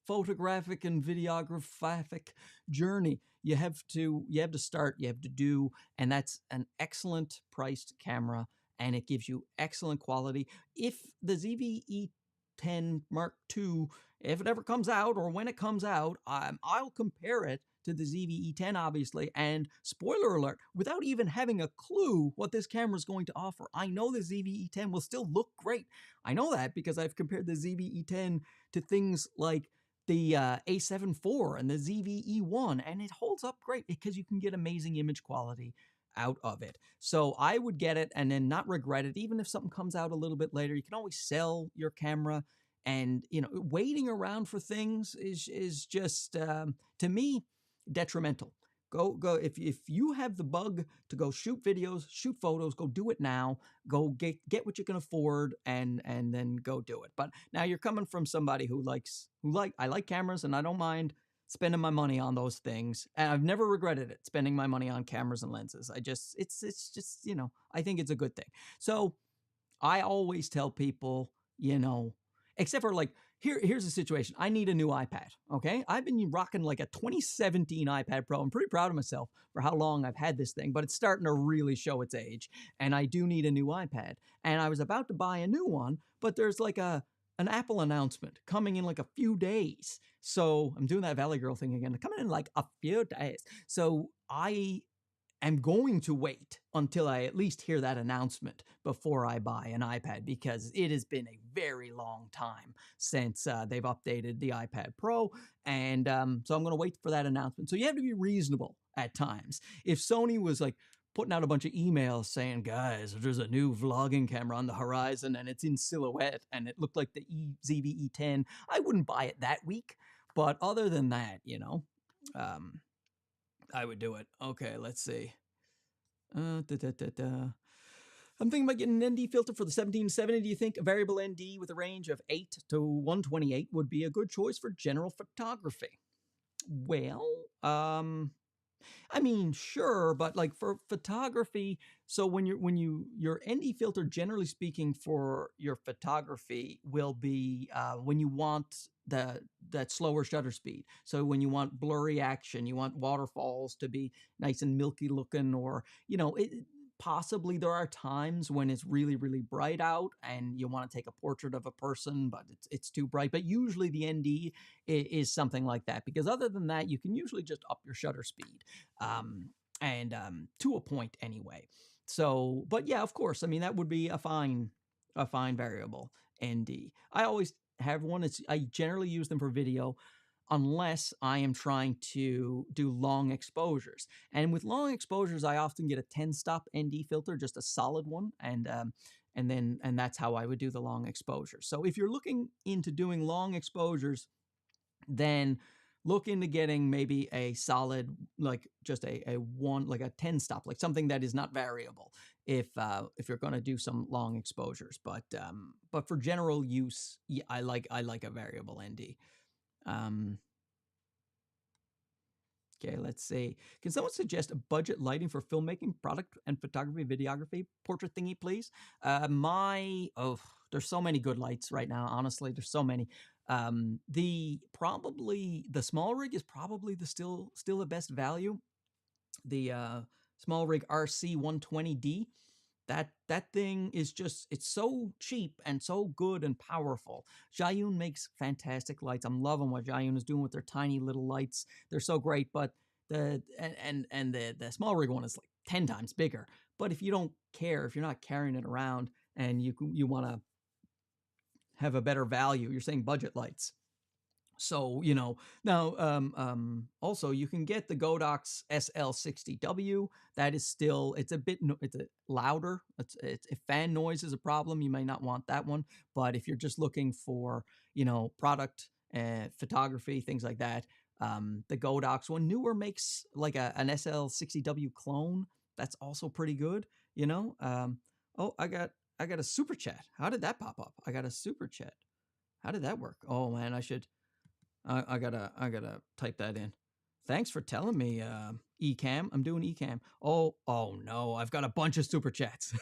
photographic and videographic journey. You have to start, you have to do, and that's an excellent priced camera, and it gives you excellent quality. If the ZV-E10 Mark II, if it ever comes out, or when it comes out, I'll compare it to the ZV-E10, obviously, and spoiler alert, without even having a clue what this camera is going to offer. I know the ZV-E10 will still look great. I know that because I've compared the ZV-E10 to things like the A7 IV and the ZV-E1, and it holds up great because you can get amazing image quality out of it. So I would get it and then not regret it. Even if something comes out a little bit later, you can always sell your camera. And waiting around for things is just to me detrimental. Go if you have the bug to go shoot videos, shoot photos, go do it now. Go get what you can afford, and then go do it. But now you're coming from somebody who I like cameras, and I don't mind spending my money on those things, and I've never regretted it, spending my money on cameras and lenses. It's just I think it's a good thing. So I always tell people, except for like, here's the situation. I need a new iPad, okay? I've been rocking like a 2017 iPad Pro. I'm pretty proud of myself for how long I've had this thing, but it's starting to really show its age, and I do need a new iPad. And I was about to buy a new one, but there's like an Apple announcement coming in like a few days. So I'm doing that Valley Girl thing again. Coming in like a few days. So I am going to wait until I at least hear that announcement before I buy an iPad, because it has been a very long time since they've updated the iPad Pro. And so I'm going to wait for that announcement. So you have to be reasonable at times. If Sony was like putting out a bunch of emails saying, guys, there's a new vlogging camera on the horizon and it's in silhouette and it looked like the ZV-E10, I wouldn't buy it that week. But other than that, I would do it. Okay, let's see. I'm thinking about getting an ND filter for the 1770. Do you think a variable ND with a range of 8 to 128 would be a good choice for general photography? Well, I mean, sure, but like for photography, so when your ND filter, generally speaking, for your photography will be when you want that slower shutter speed. So when you want blurry action, you want waterfalls to be nice and milky looking, or Possibly there are times when it's really, really bright out and you want to take a portrait of a person, but it's too bright. But usually the ND is something like that, because other than that, you can usually just up your shutter speed, and to a point anyway. So, but yeah, of course, I mean, that would be a fine variable, ND. I always have one. I generally use them for video, unless I am trying to do long exposures. And with long exposures, I often get a 10-stop ND filter, just a solid one, and that's how I would do the long exposure. So if you're looking into doing long exposures, then look into getting maybe a solid, like just a 10-stop, like something that is not variable, if you're going to do some long exposures. But for general use, yeah, I like a variable ND. Okay, let's see. Can someone suggest a budget lighting for filmmaking, product and photography, videography, portrait thingy, please? There's so many good lights right now. Honestly, there's so many. The small rig is probably still the best value. The small rig RC120D. That thing is just, it's so cheap and so good and powerful. Zhiyun makes fantastic lights. I'm loving what Zhiyun is doing with their tiny little lights. They're so great, but the small rig one is like 10 times bigger. But if you don't care, if you're not carrying it around and you want to have a better value, you're saying budget lights. So, now, also you can get the Godox SL60W. That is still, it's a louder. If fan noise is a problem, you may not want that one. But if you're just looking for, product and photography, things like that, the Godox one, newer, makes like an SL60W clone. That's also pretty good, Oh, I got a super chat. How did that pop up? I got a super chat. How did that work? Oh man, I gotta type that in. Thanks for telling me, Ecamm. I'm doing Ecamm. Oh no, I've got a bunch of super chats.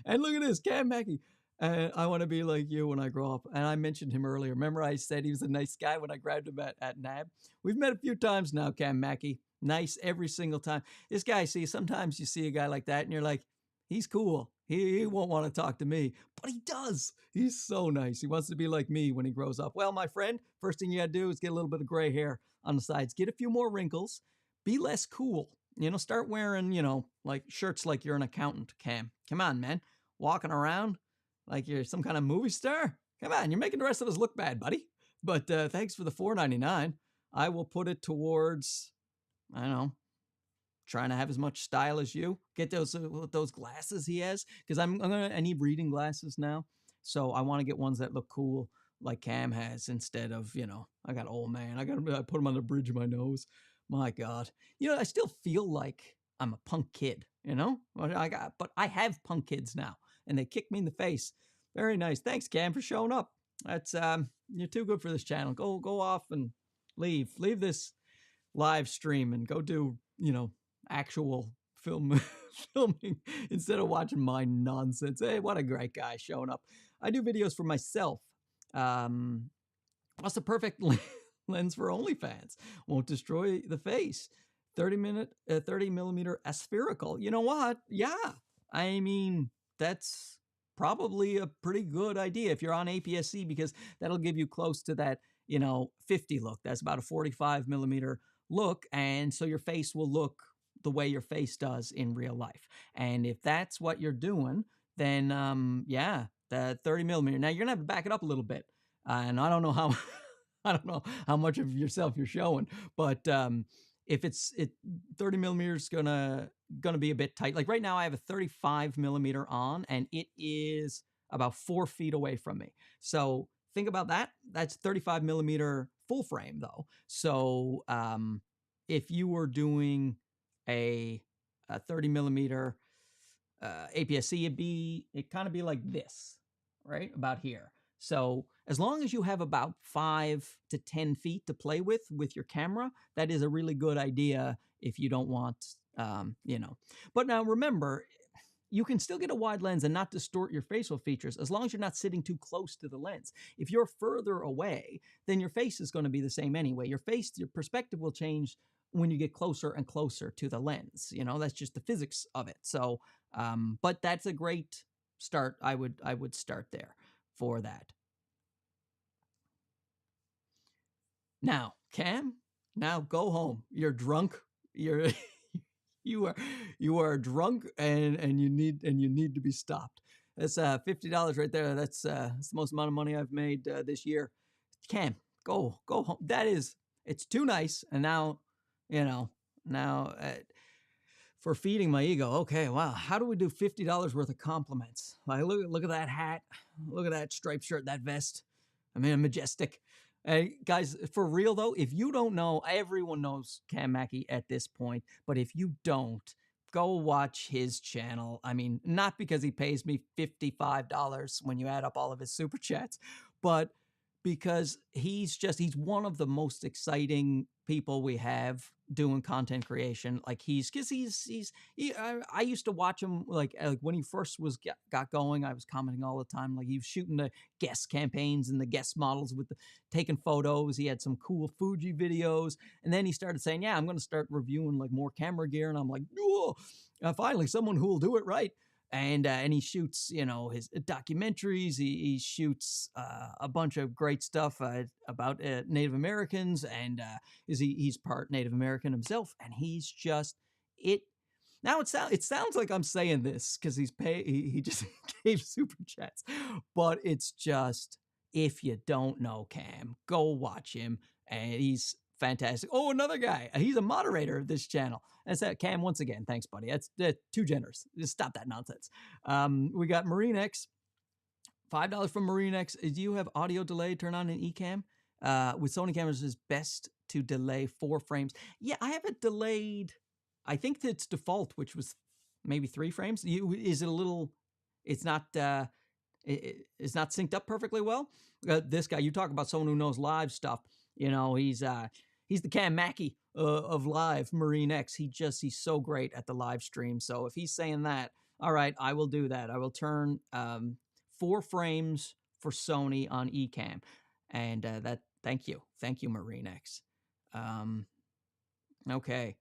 And look at this, Cam Mackey. I want to be like you when I grow up. And I mentioned him earlier. Remember I said he was a nice guy when I grabbed him at NAB? We've met a few times now, Cam Mackey. Nice every single time. This guy, sometimes you see a guy like that and you're like, he's cool. He won't want to talk to me, but he does. He's so nice. He wants to be like me when he grows up. Well, my friend, first thing you got to do is get a little bit of gray hair on the sides. Get a few more wrinkles. Be less cool. Start wearing, like shirts like you're an accountant, Cam. Come on, man. Walking around like you're some kind of movie star. Come on, you're making the rest of us look bad, buddy. But thanks for the $4.99. I will put it towards, I don't know, trying to have as much style as you. Get those glasses he has, because I need reading glasses now. So I want to get ones that look cool like Cam has, instead of, I got old man. I put them on the bridge of my nose. My God. I still feel like I'm a punk kid, but I have punk kids now and they kick me in the face. Very nice. Thanks, Cam, for showing up. That's you're too good for this channel. Go off and leave this live stream and go do, actual filming instead of watching my nonsense. Hey, what a great guy showing up. I do videos for myself. What's the perfect lens for OnlyFans? Won't destroy the face. 30 millimeter aspherical. You know what? Yeah. I mean, that's probably a pretty good idea if you're on APS-C, because that'll give you close to that, 50 look. That's about a 45 millimeter look. And so your face will look the way your face does in real life. And if that's what you're doing, then yeah, the 30 millimeter. Now you're gonna have to back it up a little bit. And I don't know how much of yourself you're showing, but if 30 millimeters gonna be a bit tight. Like right now I have a 35 millimeter on and it is about 4 feet away from me. So think about that. That's 35 millimeter full frame though. So if you were doing a 30 millimeter APS-C, it'd kind of be like this, right? About here. So as long as you have about 5 to 10 feet to play with your camera, that is a really good idea if you don't want, But now remember, you can still get a wide lens and not distort your facial features as long as you're not sitting too close to the lens. If you're further away, then your face is going to be the same anyway. Your perspective will change when you get closer and closer to the lens. You know, that's just the physics of it. So, but that's a great start. I would start there for that. Now, Cam, now go home. You're drunk. You're you are drunk and you need to be stopped. That's $50 right there. That's the most amount of money I've made this year. Cam, go home. It's too nice. And now, now for feeding my ego. Okay, wow. How do we do $50 worth of compliments? Like look at that hat. Look at that striped shirt, that vest. I mean, majestic. Guys, for real though, if you don't know, everyone knows Cam Mackey at this point, but if you don't, go watch his channel. I mean, not because he pays me $55 when you add up all of his super chats, but because he's one of the most exciting people we have doing content creation. Like I used to watch him like when he first got going. I was commenting all the time. Like he was shooting the guest campaigns and the guest models with taking photos. He had some cool Fuji videos, and then he started saying, "Yeah, I'm going to start reviewing like more camera gear." And I'm like, "Whoa, finally someone who will do it right." And he shoots, his documentaries. He shoots a bunch of great stuff about Native Americans, and he's part Native American himself, and he's just it. Now it sounds like I'm saying this because he just gave super chats, but it's just, if you don't know Cam, go watch him, and he's fantastic. Oh, another guy. He's a moderator of this channel. That's that. Cam, once again, thanks, buddy. That's too generous. Just stop that nonsense. We got Marine X. $5 from Marine X. Do you have audio delay turned on in Ecamm? With Sony cameras, it's best to delay 4 frames. Yeah, I have it delayed. I think that's default, which was maybe 3 frames. Is it a little? It's not. It's not synced up perfectly well. This guy, you talk about someone who knows live stuff. He's the Cam Mackey of live, Marine X. He's so great at the live stream. So if he's saying that, all right, I will do that. I will turn 4 frames for Sony on Ecamm. And thank you, Marine X. Okay.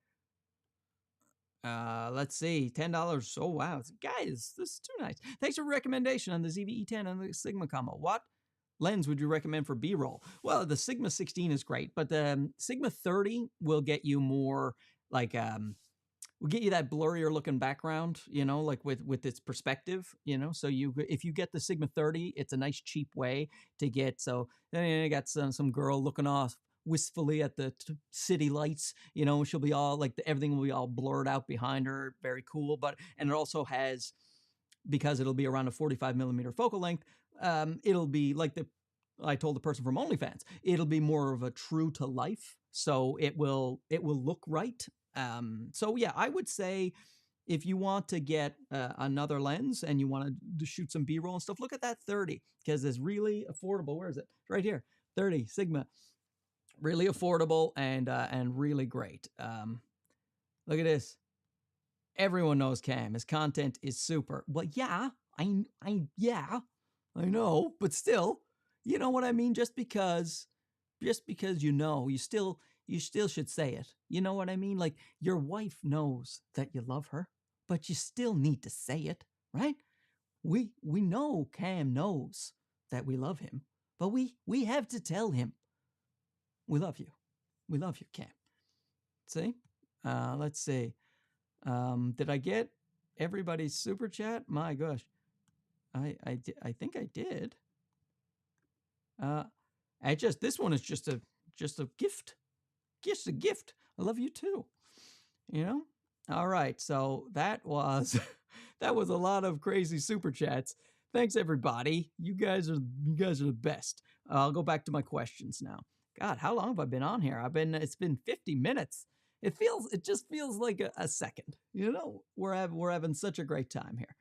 Let's see, $10. Oh wow, guys, this is too nice. Thanks for the recommendation on the ZV-E10 and the Sigma combo. What lens would you recommend for B-roll? Well, the Sigma 16 is great, but the Sigma 30 will get you more like will get you that blurrier looking background, like with its perspective, so if you get the Sigma 30, it's a nice cheap way to get. So then you got some girl looking off wistfully at the city lights, she'll be all like everything will be all blurred out behind her. Very cool. And it also has, because it'll be around a 45mm focal length, it'll be like I told the person from OnlyFans, it'll be more of a true to life. So it will look right. So yeah, I would say if you want to get another lens and you want to shoot some B-roll and stuff, look at that 30, because it's really affordable. Where is it? Right here, 30 Sigma. Really affordable and really great. Look at this. Everyone knows Cam. His content is super. Well, yeah, I know, but still, you know what I mean? Just because you still should say it. You know what I mean? Like, your wife knows that you love her, but you still need to say it, right? We know Cam knows that we love him, but we have to tell him. We love you. We love you, Cam. See? Let's see. Did I get everybody's super chat? My gosh. I think I did. This one is just a gift. Just a gift. I love you too. All right. So that was a lot of crazy super chats. Thanks everybody. You guys are the best. I'll go back to my questions now. God, how long have I been on here? It's been 50 minutes. It just feels like a second. We're having such a great time here.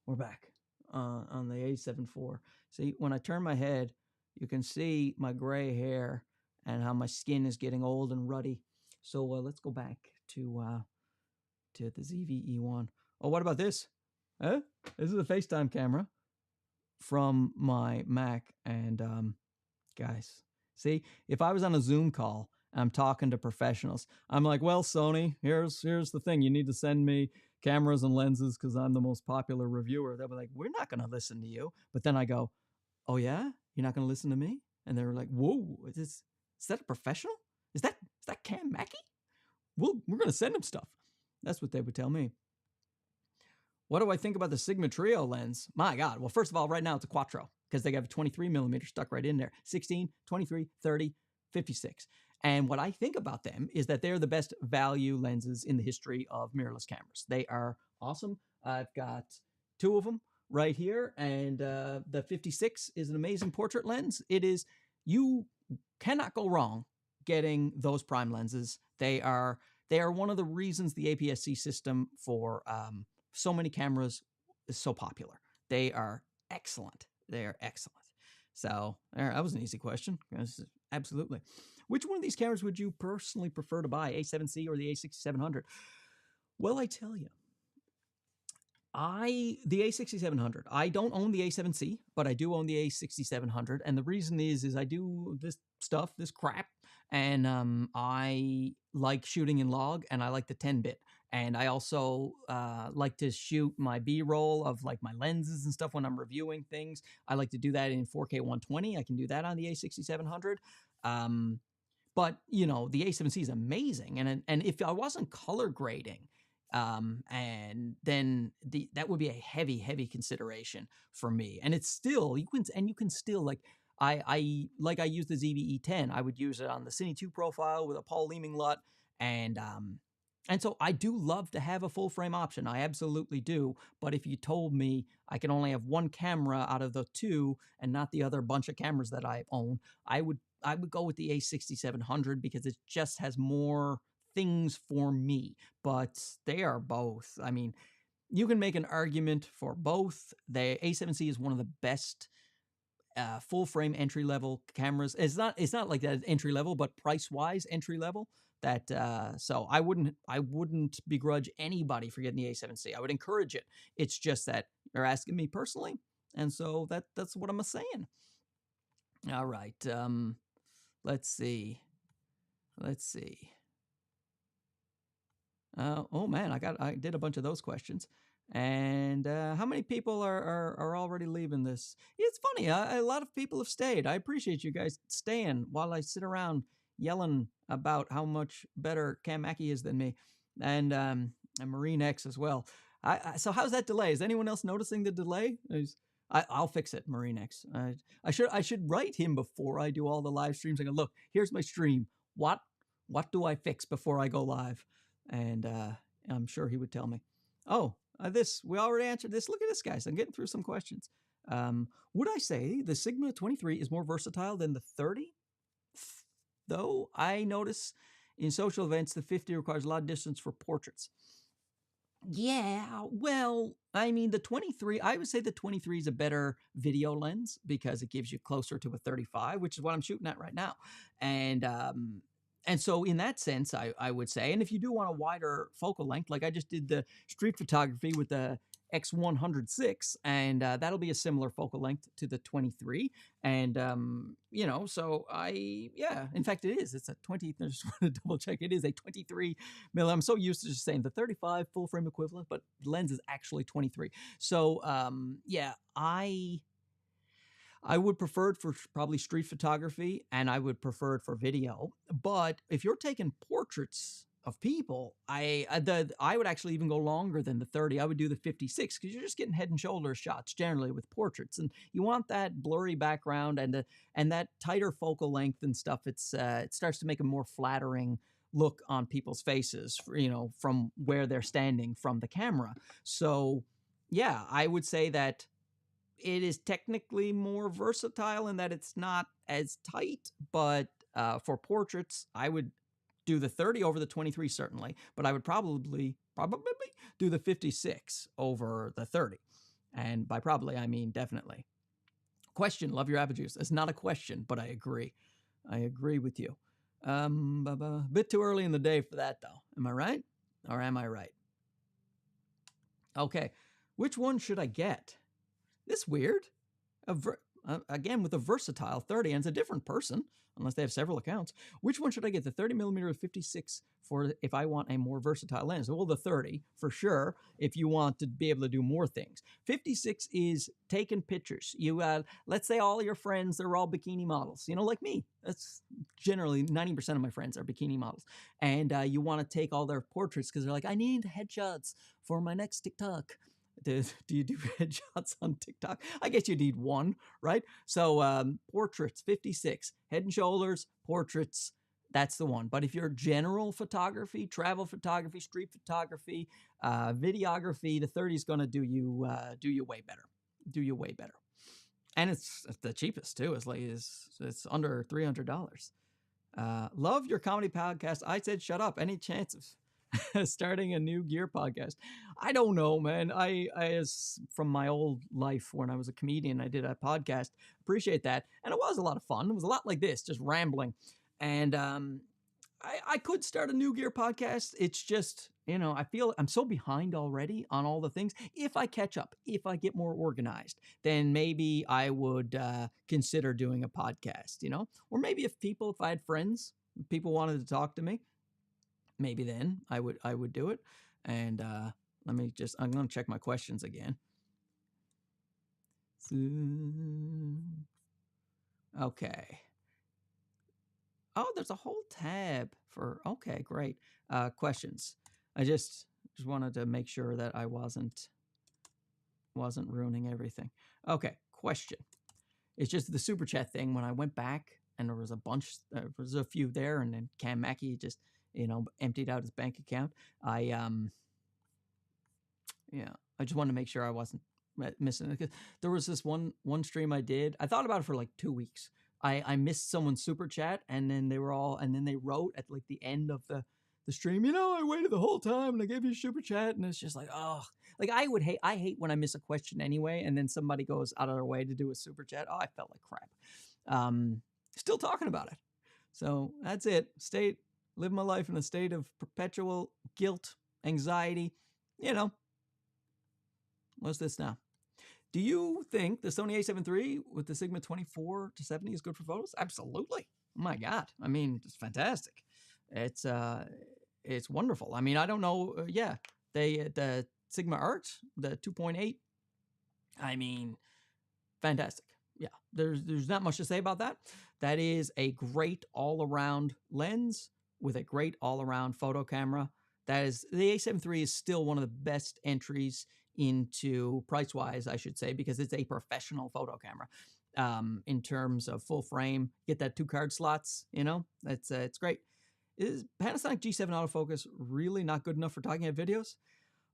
We're back on the A7 IV. See, when I turn my head, you can see my gray hair and how my skin is getting old and ruddy. So let's go back to the ZV-E1. Oh, what about this? Huh? This is a FaceTime camera from my Mac, and guys. See, if I was on a Zoom call I'm talking to professionals. I'm like, well, Sony, here's the thing. You need to send me cameras and lenses because I'm the most popular reviewer. They'll be like, we're not going to listen to you. But then I go, oh yeah, you're not going to listen to me? And they were like, whoa, is that a professional? Is that Cam Mackey? We're going to send him stuff. That's what they would tell me. What do I think about the Sigma Trio lens? My God. Well, first of all, right now it's a Quattro because they have a 23 millimeter stuck right in there. 16, 23, 30, 56. And what I think about them is that they're the best value lenses in the history of mirrorless cameras. They are awesome. I've got two of them right here. And the 56 is an amazing portrait lens. You cannot go wrong getting those prime lenses. They are one of the reasons the APS-C system for so many cameras is so popular. They are excellent. They are excellent. So that was an easy question. Absolutely. Which one of these cameras would you personally prefer to buy, A7C or the A6700? Well, I tell you, the A6700. I don't own the A7C, but I do own the A6700, and the reason is I do this stuff, this crap, and I like shooting in log, and I like the 10-bit, and I also like to shoot my B-roll of like my lenses and stuff when I'm reviewing things. I like to do that in 4K 120. I can do that on the A6700. But you know, the A7C is amazing, and if I wasn't color grading, and then that would be a heavy consideration for me. And it's still you can still like I use the ZV-E10. I would use it on the Cine 2 profile with a Paul Leeming LUT, and so I do love to have a full frame option. I absolutely do. But if you told me I can only have one camera out of the two and not the other bunch of cameras that I own, I would go with the A6700 because it just has more things for me. But they are both. I mean, you can make an argument for both. The A7C is one of the best full frame entry level cameras. It's not like that entry level, but price wise entry level. That so I wouldn't begrudge anybody for getting the A7C. I would encourage it. It's just that you're asking me personally, and so that's what I'm saying. All right. Let's see. Oh man, I did a bunch of those questions. And how many people are already leaving this? It's funny. A lot of people have stayed. I appreciate you guys staying while I sit around yelling about how much better Cam Mackey is than me, and Marine X as well. So how's that delay? Is anyone else noticing the delay? I'll fix it, Marine X. I should write him before I do all the live streams. I go, look, here's my stream. What do I fix before I go live? And I'm sure he would tell me. Oh, we already answered this. Look at this, guys. I'm getting through some questions. Would I say the Sigma 23 is more versatile than the 30? Though I notice in social events, the 50 requires a lot of distance for portraits. Yeah, well, I mean, the 23, I would say the 23 is a better video lens because it gives you closer to a 35, which is what I'm shooting at right now. And so in that sense, I would say, and if you do want a wider focal length, like I just did the street photography with the X100VI, and that'll be a similar focal length to the 23. And, so in fact, it is. It's a 20, I just want to double check. It is a 23 mil. I'm so used to just saying the 35 full frame equivalent, but the lens is actually 23. So, I would prefer it for probably street photography, and I would prefer it for video. But if you're taking portraits of people, I would actually even go longer than the 30. I would do the 56 because you're just getting head and shoulders shots generally with portraits, and you want that blurry background and that tighter focal length and stuff. It starts to make a more flattering look on people's faces, from where they're standing from the camera. So, yeah, I would say that it is technically more versatile in that it's not as tight, but for portraits, I would do the 30 over the 23 certainly, but I would probably do the 56 over the 30. And by probably, I mean definitely. Question, love your apple juice. It's not a question, but I agree. I agree with you. A bit too early in the day for that, though. Am I right? Or am I right? Okay. Which one should I get? This weird. again, with a versatile 30, and it's a different person, unless they have several accounts. Which one should I get? The 30mm or 56 for if I want a more versatile lens? Well, the 30 for sure, if you want to be able to do more things. 56 is taking pictures. You let's say all your friends, they're all bikini models, like me. That's generally 90% of my friends are bikini models. And you want to take all their portraits because they're like, I need headshots for my next TikTok. Do you do headshots on TikTok? I guess you need one, right? So portraits, 56, head and shoulders, portraits, that's the one. But if you're general photography, travel photography, street photography, videography, the 30 is going to do you way better. Do you way better. And it's the cheapest too. It's under $300. Love your comedy podcast. I said, shut up. Any chance of starting a new gear podcast? I don't know, man. I from my old life when I was a comedian, I did a podcast. Appreciate that. And it was a lot of fun. It was a lot like this, just rambling. And I could start a new gear podcast. It's just, I feel I'm so behind already on all the things. If I catch up, if I get more organized, then maybe I would consider doing a podcast, or maybe if I had friends, people wanted to talk to me, maybe then I would do it. And I'm going to check my questions again. Okay. Oh, there's a whole tab for, okay, great. Questions. I just wanted to make sure that I wasn't ruining everything. Okay, question. It's just the super chat thing. When I went back and there was a few there, and then Cam Mackey just, emptied out his bank account. I just wanted to make sure I wasn't missing it. There was this one stream I did. I thought about it for like 2 weeks. I missed someone's super chat, and then they wrote at like the end of the stream, I waited the whole time and I gave you a super chat, and it's just like, oh, like I hate when I miss a question anyway, and then somebody goes out of their way to do a super chat. Oh, I felt like crap. Still talking about it. So that's it. Live my life in a state of perpetual guilt, anxiety. What's this now? Do you think the Sony a7 III with the Sigma 24-70 is good for photos? Absolutely. Oh my God. I mean, it's fantastic. It's wonderful. I mean, I don't know. The Sigma Art, the 2.8. I mean, fantastic. Yeah, there's not much to say about that. That is a great all-around lens with a great all-around photo camera. The a7 III is still one of the best entries into price-wise, I should say, because it's a professional photo camera. In terms of full frame, get that 2 card slots, it's great. Is Panasonic G7 autofocus really not good enough for talking head videos?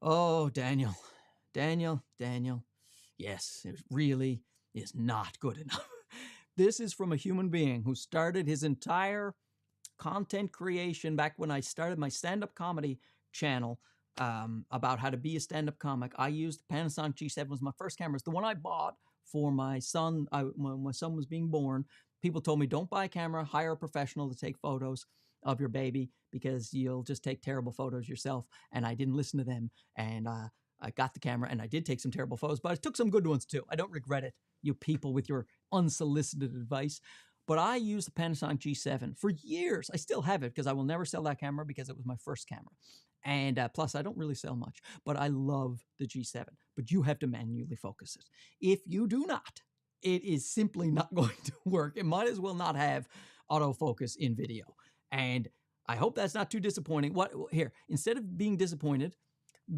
Oh, Daniel. Yes, it really is not good enough. This is from a human being who started his entire content creation back when I started my stand-up comedy channel, about how to be a stand-up comic. I used the Panasonic G7 was my first camera. It's the one I bought for my son. When my son was being born, people told me, don't buy a camera, hire a professional to take photos of your baby because you'll just take terrible photos yourself. And I didn't listen to them. And I got the camera and I did take some terrible photos, but I took some good ones too. I don't regret it, you people with your unsolicited advice. But I used the Panasonic G7 for years. I still have it because I will never sell that camera because it was my first camera. And plus, I don't really sell much, but I love the G7. But you have to manually focus it. If you do not, it is simply not going to work. It might as well not have autofocus in video. And I hope that's not too disappointing. Here, instead of being disappointed,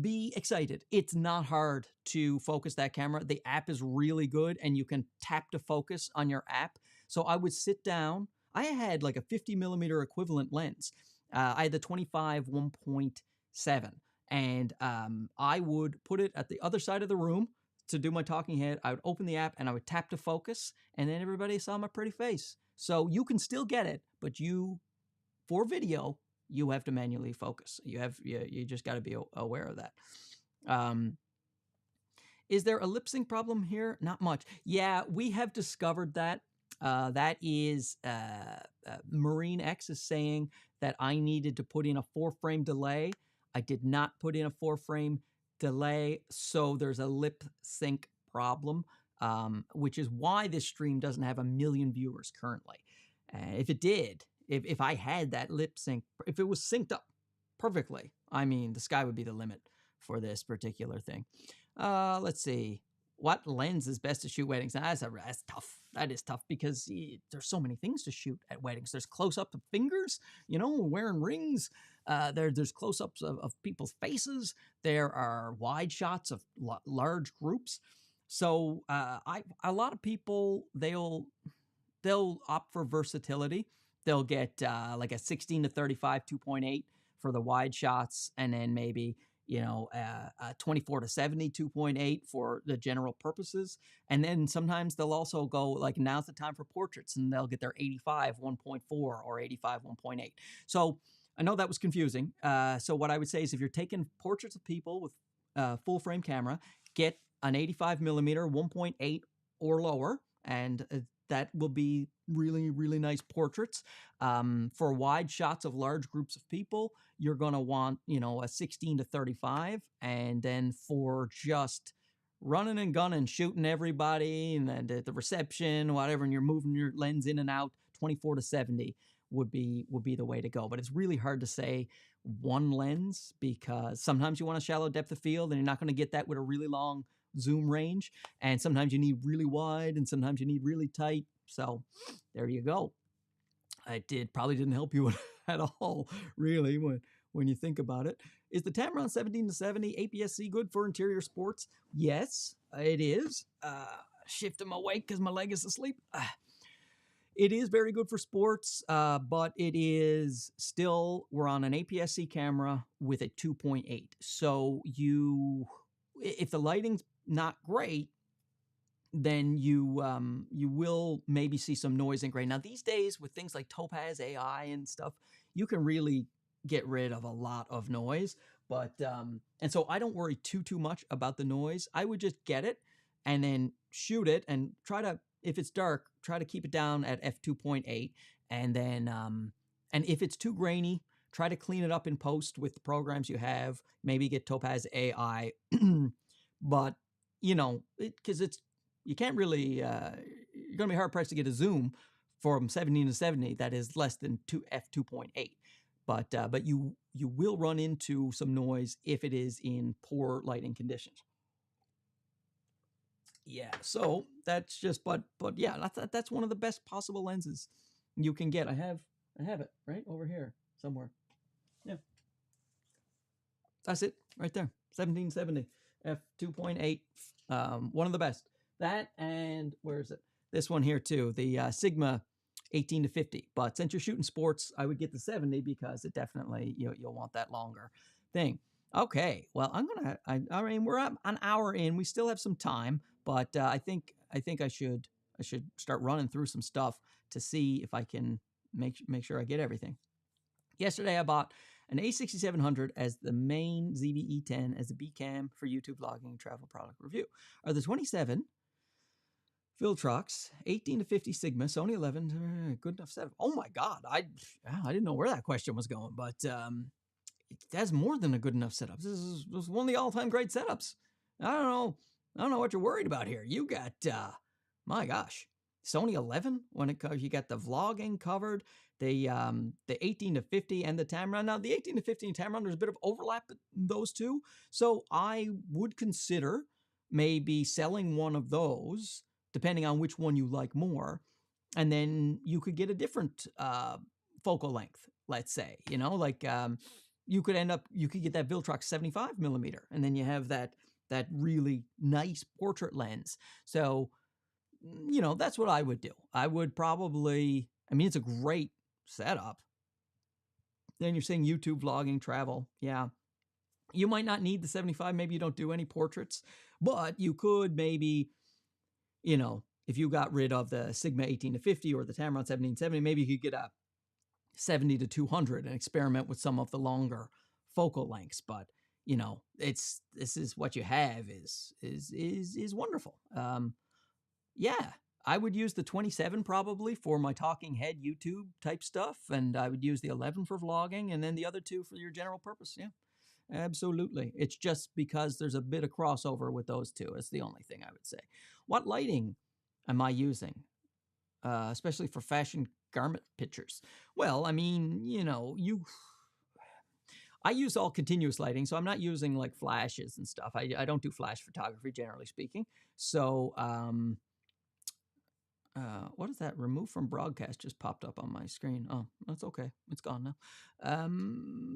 be excited. It's not hard to focus that camera. The app is really good, and you can tap to focus on your app. So I would sit down. I had like a 50mm equivalent lens. I had the 25 1.7, and I would put it at the other side of the room to do my talking head. I would open the app and I would tap to focus, and then everybody saw my pretty face. So you can still get it, but for video, you have to manually focus. You just got to be aware of that. Is there a lip sync problem here? Not much. Yeah, we have discovered that. That is, Marine X is saying that I needed to put in a 4-frame delay. I did not put in a 4-frame delay, so there's a lip sync problem. which is why this stream doesn't have 1 million viewers currently. If it did, if I had that lip sync, if it was synced up perfectly, I mean, the sky would be the limit for this particular thing. Let's see. What lens is best to shoot weddings? Now, that's tough. That is tough because there's so many things to shoot at weddings. There's close-up of fingers, you know, wearing rings. There's close-ups of people's faces. There are wide shots of large groups. So a lot of people, they'll opt for versatility. They'll get like a 16 to 35 2.8 for the wide shots, and then maybe, you know, 24 to 70 2.8 for the general purposes. And then sometimes they'll also go like, now's the time for portraits, and they'll get their 85 1.4 or 85 1.8. So I know that was confusing. So what I would say is, if you're taking portraits of people with full frame camera, get an 85 millimeter 1.8 or lower, and that will be really, really nice portraits. For wide shots of large groups of people, you're going to want, you know, a 16 to 35. And then for just running and gunning, shooting everybody, and the reception, whatever, and you're moving your lens in and out, 24 to 70 would be the way to go. But it's really hard to say one lens, because sometimes you want a shallow depth of field, and you're not going to get that with a really long zoom range, and sometimes you need really wide, and sometimes you need really tight. So there you go. It probably didn't help you at all, really, when you think about it. Is the Tamron 17 to 70 APS-C good for interior sports? Yes, it is. Shift him awake because my leg is asleep. It is very good for sports, but it is still, we're on an APS-C camera with a 2.8. So if the lighting's not great, then you will maybe see some noise and grain. Now, these days with things like Topaz AI and stuff, you can really get rid of a lot of noise. But and so I don't worry too much about the noise. I would just get it and then shoot it, and try to, if it's dark, try to keep it down at f2.8, and then and if it's too grainy, try to clean it up in post with the programs you have. Maybe get Topaz AI. But you know, because you can't really, you're going to be hard pressed to get a zoom from 17 to 70 that is less than f2.8. But you will run into some noise if it is in poor lighting conditions. Yeah, so that's just, but yeah, that's one of the best possible lenses you can get. I have it right over here somewhere. Yeah, that's it right there. 1770 f2.8, one of the best. That, and where is it? This one here too, the Sigma 18 to 50. But since you're shooting sports, I would get the 70, because it definitely, you'll want that longer thing. Okay, well, I mean, we're up an hour in. We still have some time, but I think I should start running through some stuff to see if I can make sure I get everything. Yesterday, I bought an A6700 as the main ZV-E10 as a B cam for YouTube vlogging and travel product review. Are the 27 Viltrox 18 to 50 Sigma Sony 11 good enough setup? Oh my God, I didn't know where that question was going, but that's more than a good enough setup. This is one of the all-time great setups. I don't know what you're worried about here. You got my gosh, Sony 11 when it comes. You got the vlogging covered, the 18 to 50 and the Tamron. Now the 18 to 50 and Tamron, there's a bit of overlap in those two, so I would consider maybe selling one of those, depending on which one you like more, and then you could get a different focal length. Let's say, you know, like you could get that Viltrox 75 millimeter, and then you have that really nice portrait lens. So, you know, that's what I would do. I would probably, I mean, it's a great setup. Then you're saying YouTube vlogging, travel. Yeah. You might not need the 75. Maybe you don't do any portraits, but you could maybe, you know, if you got rid of the Sigma 18 to 50 or the Tamron 1770, maybe you could get a 70 to 200 and experiment with some of the longer focal lengths. But, you know, this is what you have is wonderful. Yeah, I would use the 27 probably for my talking head YouTube type stuff, and I would use the 11 for vlogging, and then the other two for your general purpose. Yeah. Absolutely. It's just because there's a bit of crossover with those two. It's the only thing I would say. What lighting am I using, especially for fashion garment pictures? Well, I mean, I use all continuous lighting, so I'm not using like flashes and stuff. I don't do flash photography, generally speaking. So, what is that? Remove from broadcast just popped up on my screen. Oh, that's okay. It's gone now.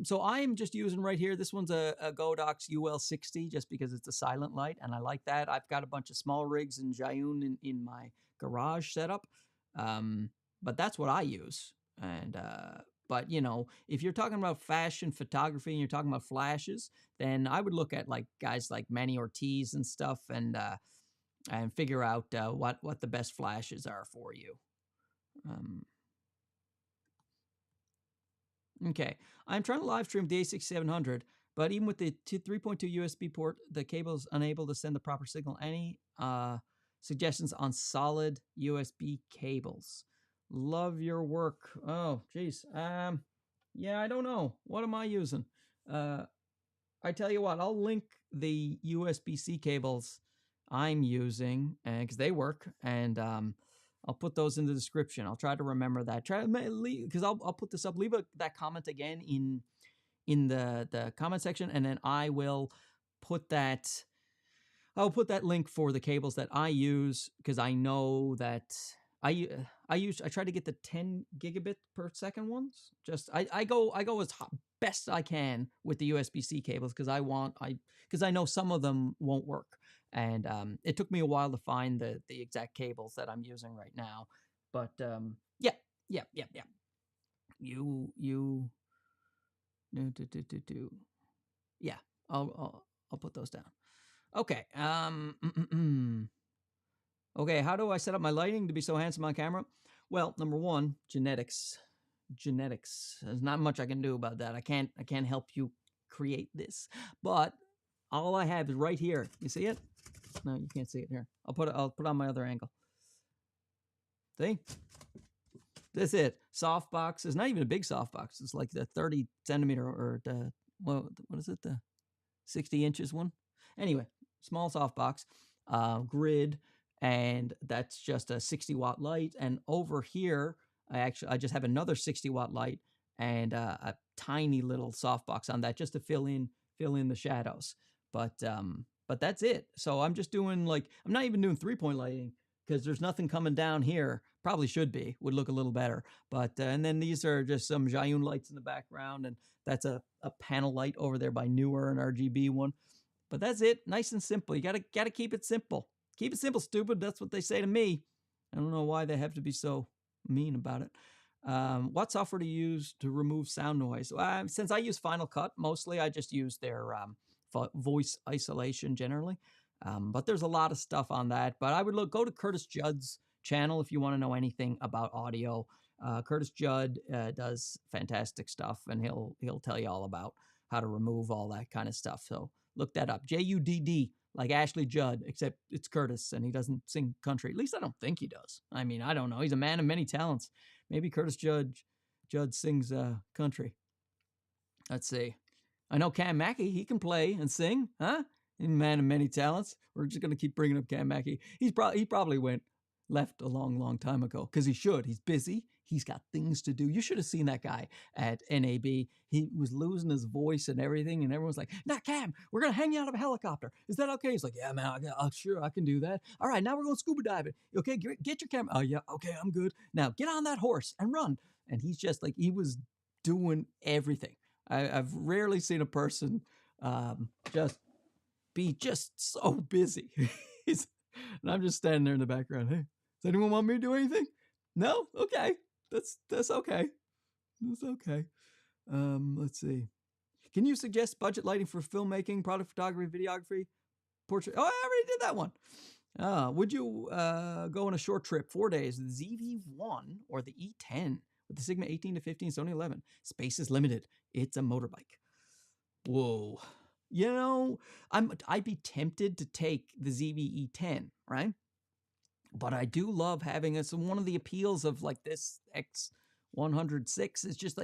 So I'm just using right here. This one's a Godox UL60 just because it's a silent light, and I like that. I've got a bunch of small rigs and Zhiyun in my garage setup, but that's what I use. And but if you're talking about fashion photography and you're talking about flashes, then I would look at like guys like Manny Ortiz and stuff, and figure out what the best flashes are for you. Okay, I'm trying to live stream the A6700, but even with the 3.2 USB port, the cable is unable to send the proper signal. Any suggestions on solid USB cables? Love your work. Oh, geez. Yeah, I don't know. What am I using? I tell you what, I'll link the USB-C cables I'm using because they work, and I'll put those in the description. I'll try to remember that. Because I'll put this up. Leave that comment again in the comment section, and then I will put that. I'll put that link for the cables that I use because I know that I try to get the 10 gigabit per second ones. Just I go as best I can with the USB-C cables because I know some of them won't work, and it took me a while to find the exact cables that I'm using right now. But yeah. You do. Yeah, I'll put those down. Okay. Okay, how do I set up my lighting to be so handsome on camera? Well, number one, genetics. There's not much I can do about that. I can't help you create this. But all I have is right here. You see it? No, you can't see it here. I'll put it on my other angle. See? That's it. Softbox. It's not even a big softbox. It's like the 30 centimeter or the what is it? The 60 inches one. Anyway, small softbox, grid, and that's just a 60-watt light. And over here, I just have another 60-watt light and a tiny little softbox on that just to fill in the shadows. But that's it. So I'm just doing I'm not even doing 3-point lighting because there's nothing coming down here. Probably should be, would look a little better. But and then these are just some Zhiyun lights in the background, and that's a panel light over there by Newer, an RGB one. But that's it. Nice and simple. You gotta keep it simple. Keep it simple, stupid. That's what they say to me. I don't know why they have to be so mean about it. What software do you use to remove sound noise? Since I use Final Cut, mostly I just use their voice isolation generally. But there's a lot of stuff on that. But I would go to Curtis Judd's channel if you want to know anything about audio. Curtis Judd does fantastic stuff, and he'll tell you all about how to remove all that kind of stuff. So look that up. Judd, like Ashley Judd, except it's Curtis, and he doesn't sing country. At least I don't think he does. I mean, I don't know. He's a man of many talents. Maybe Curtis Judd sings country. Let's see. I know Cam Mackey. He can play and sing, huh? He's a man of many talents. We're just gonna keep bringing up Cam Mackey. He probably went left a long time ago because he should. He's busy. He's got things to do. You should have seen that guy at NAB. He was losing his voice and everything, and everyone's like, "Nah, Cam, we're gonna hang you out of a helicopter. Is that okay?" He's like, "Yeah, man. Sure, I can do that. All right, now we're going scuba diving. Okay, get your camera. Oh yeah, okay, I'm good. Now get on that horse and run." And he's just he was doing everything. I've rarely seen a person just be so busy. And I'm just standing there in the background. Hey, does anyone want me to do anything? No? Okay. That's okay. That's okay. Let's see. Can you suggest budget lighting for filmmaking, product photography, videography, portrait? Oh, I already did that one. Would you go on a short trip, 4 days, the ZV-1 or the E10 with the Sigma 18 to 15 Sony 11? Space is limited. It's a motorbike. Whoa. I'd be tempted to take the ZV-E10, right? But I do love having it. So one of the appeals of this X100VI is just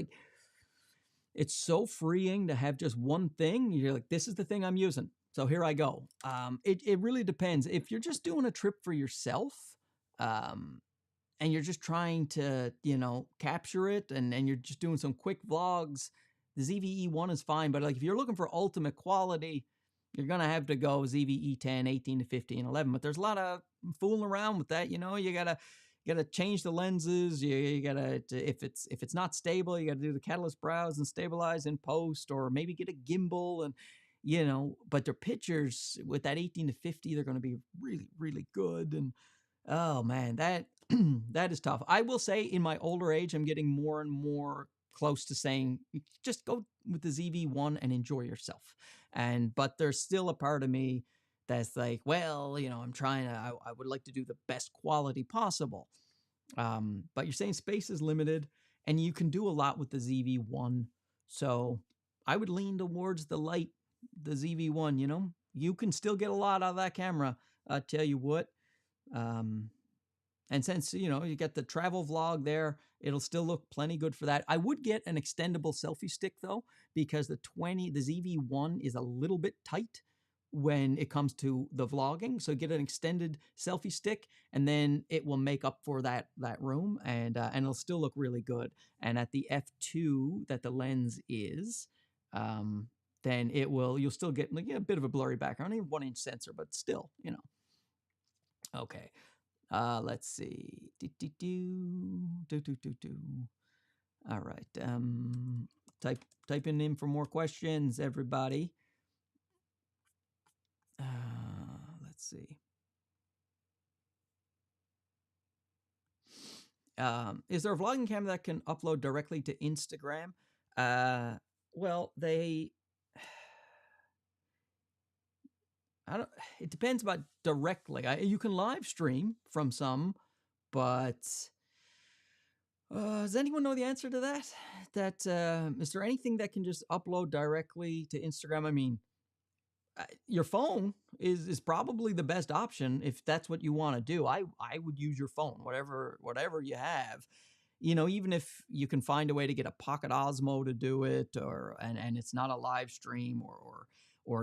it's so freeing to have just one thing. You're like, this is the thing I'm using. So here I go. It really depends. If you're just doing a trip for yourself, um, and you're just trying to, capture it and you're just doing some quick vlogs, the ZVE1 is fine. But like if you're looking for ultimate quality, you're going to have to go ZVE 10, 18 to 50 and 11. But there's a lot of fooling around with that. You gotta change the lenses. You gotta, if it's not stable, you gotta do the catalyst browse and stabilize in post, or maybe get a gimbal. And but their pictures with that 18 to 50, they're going to be really, really good. And oh man, that that is tough. I will say in my older age, I'm getting more and more close to saying just go with the ZV1 and enjoy yourself. But there's still a part of me that's like, well, I'm trying to, I would like to do the best quality possible. But you're saying space is limited and you can do a lot with the ZV1. So I would lean towards the ZV1, you can still get a lot out of that camera. I'll tell you what. And since, you get the travel vlog there, it'll still look plenty good for that. I would get an extendable selfie stick though, because the ZV1 is a little bit tight when it comes to the vlogging. So get an extended selfie stick and then it will make up for that room, and it'll still look really good. And at the f2 that the lens is, then you'll still get like a bit of a blurry background, even 1-inch sensor, but still, Okay. Let's see. All right. Typing in for more questions, everybody. Let's see. Is there a vlogging camera that can upload directly to Instagram? Well, it depends about directly. You can live stream from some, but does anyone know the answer to that? Is there anything that can just upload directly to Instagram? I mean, your phone is probably the best option if that's what you want to do. I would use your phone, whatever you have. Even if you can find a way to get a Pocket Osmo to do it, and it's not a live stream, or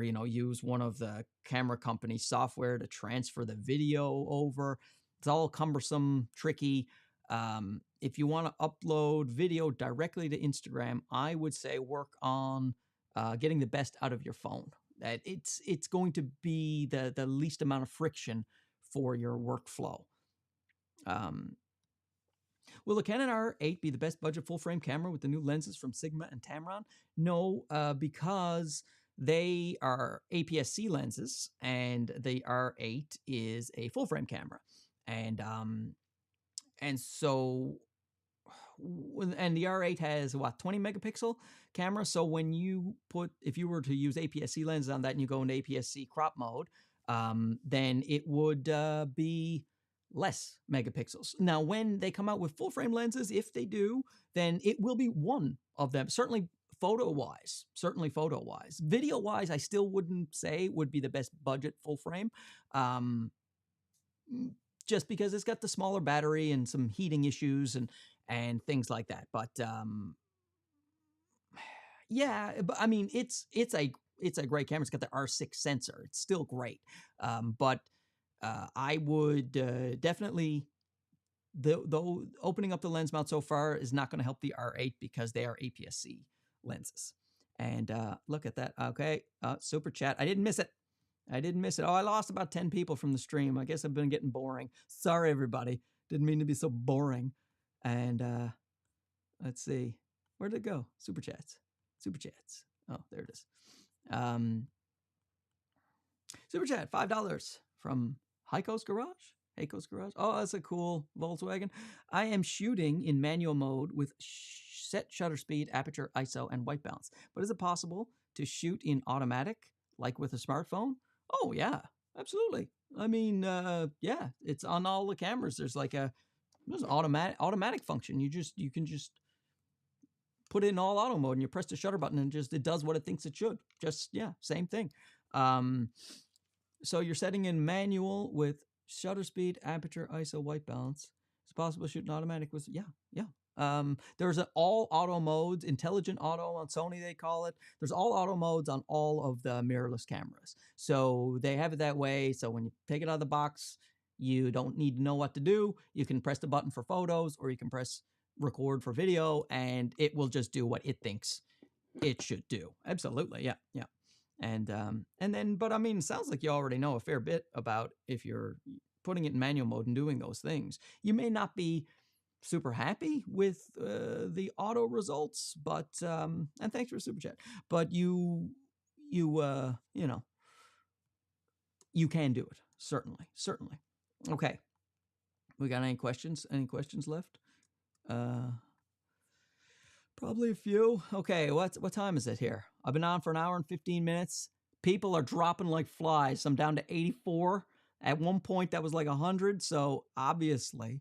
use one of the camera company software to transfer the video over. It's all cumbersome, tricky. If you want to upload video directly to Instagram, I would say work on getting the best out of your phone. That it's going to be the least amount of friction for your workflow. Will the Canon R8 be the best budget full-frame camera with the new lenses from Sigma and Tamron? No, because they are APS-C lenses, and the R8 is a full-frame camera, and so the R8 has 20 megapixel camera. So if you were to use APS-C lenses on that and you go into APS-C crop mode, then it would be less megapixels. Now, when they come out with full frame lenses, if they do, then it will be one of them. Certainly photo wise. Video wise, I still wouldn't say would be the best budget full frame. Just because it's got the smaller battery and some heating issues and things like that. But yeah, but I mean, it's a great camera. It's got the R6 sensor. It's still great. But I would definitely, though opening up the lens mount so far is not going to help the R8 because they are APS-C lenses. And look at that. Okay, super chat. I didn't miss it. Oh, I lost about 10 people from the stream. I guess I've been getting boring. Sorry, everybody. Didn't mean to be so boring. And let's see. Where'd it go? Super chats. Oh, there it is. Super chat, $5 from Heiko's Garage. Oh, that's a cool Volkswagen. I am shooting in manual mode with set shutter speed, aperture, ISO, and white balance. But is it possible to shoot in automatic, like with a smartphone? Oh, yeah, absolutely. I mean, yeah, it's on all the cameras. There's an automatic function. You can just put it in all auto mode and you press the shutter button and it does what it thinks it should. Same thing. So you're setting in manual with shutter speed, aperture, ISO, white balance. It's possible to shoot an automatic with, yeah. There's an all auto modes, intelligent auto on Sony, they call it. There's all auto modes on all of the mirrorless cameras. So they have it that way. So when you take it out of the box, you don't need to know what to do. You can press the button for photos, or you can press record for video, and it will just do what it thinks it should do. Absolutely. Yeah. Yeah. And then, but I mean, it sounds like you already know a fair bit about if you're putting it in manual mode and doing those things. You may not be super happy with the auto results, but and thanks for the super chat. But you know, you can do it. Certainly. Okay. We got any questions? Any questions left? Probably a few. Okay, what time is it here? I've been on for an hour and 15 minutes. People are dropping like flies. I'm down to 84. At one point, that was like 100. So obviously,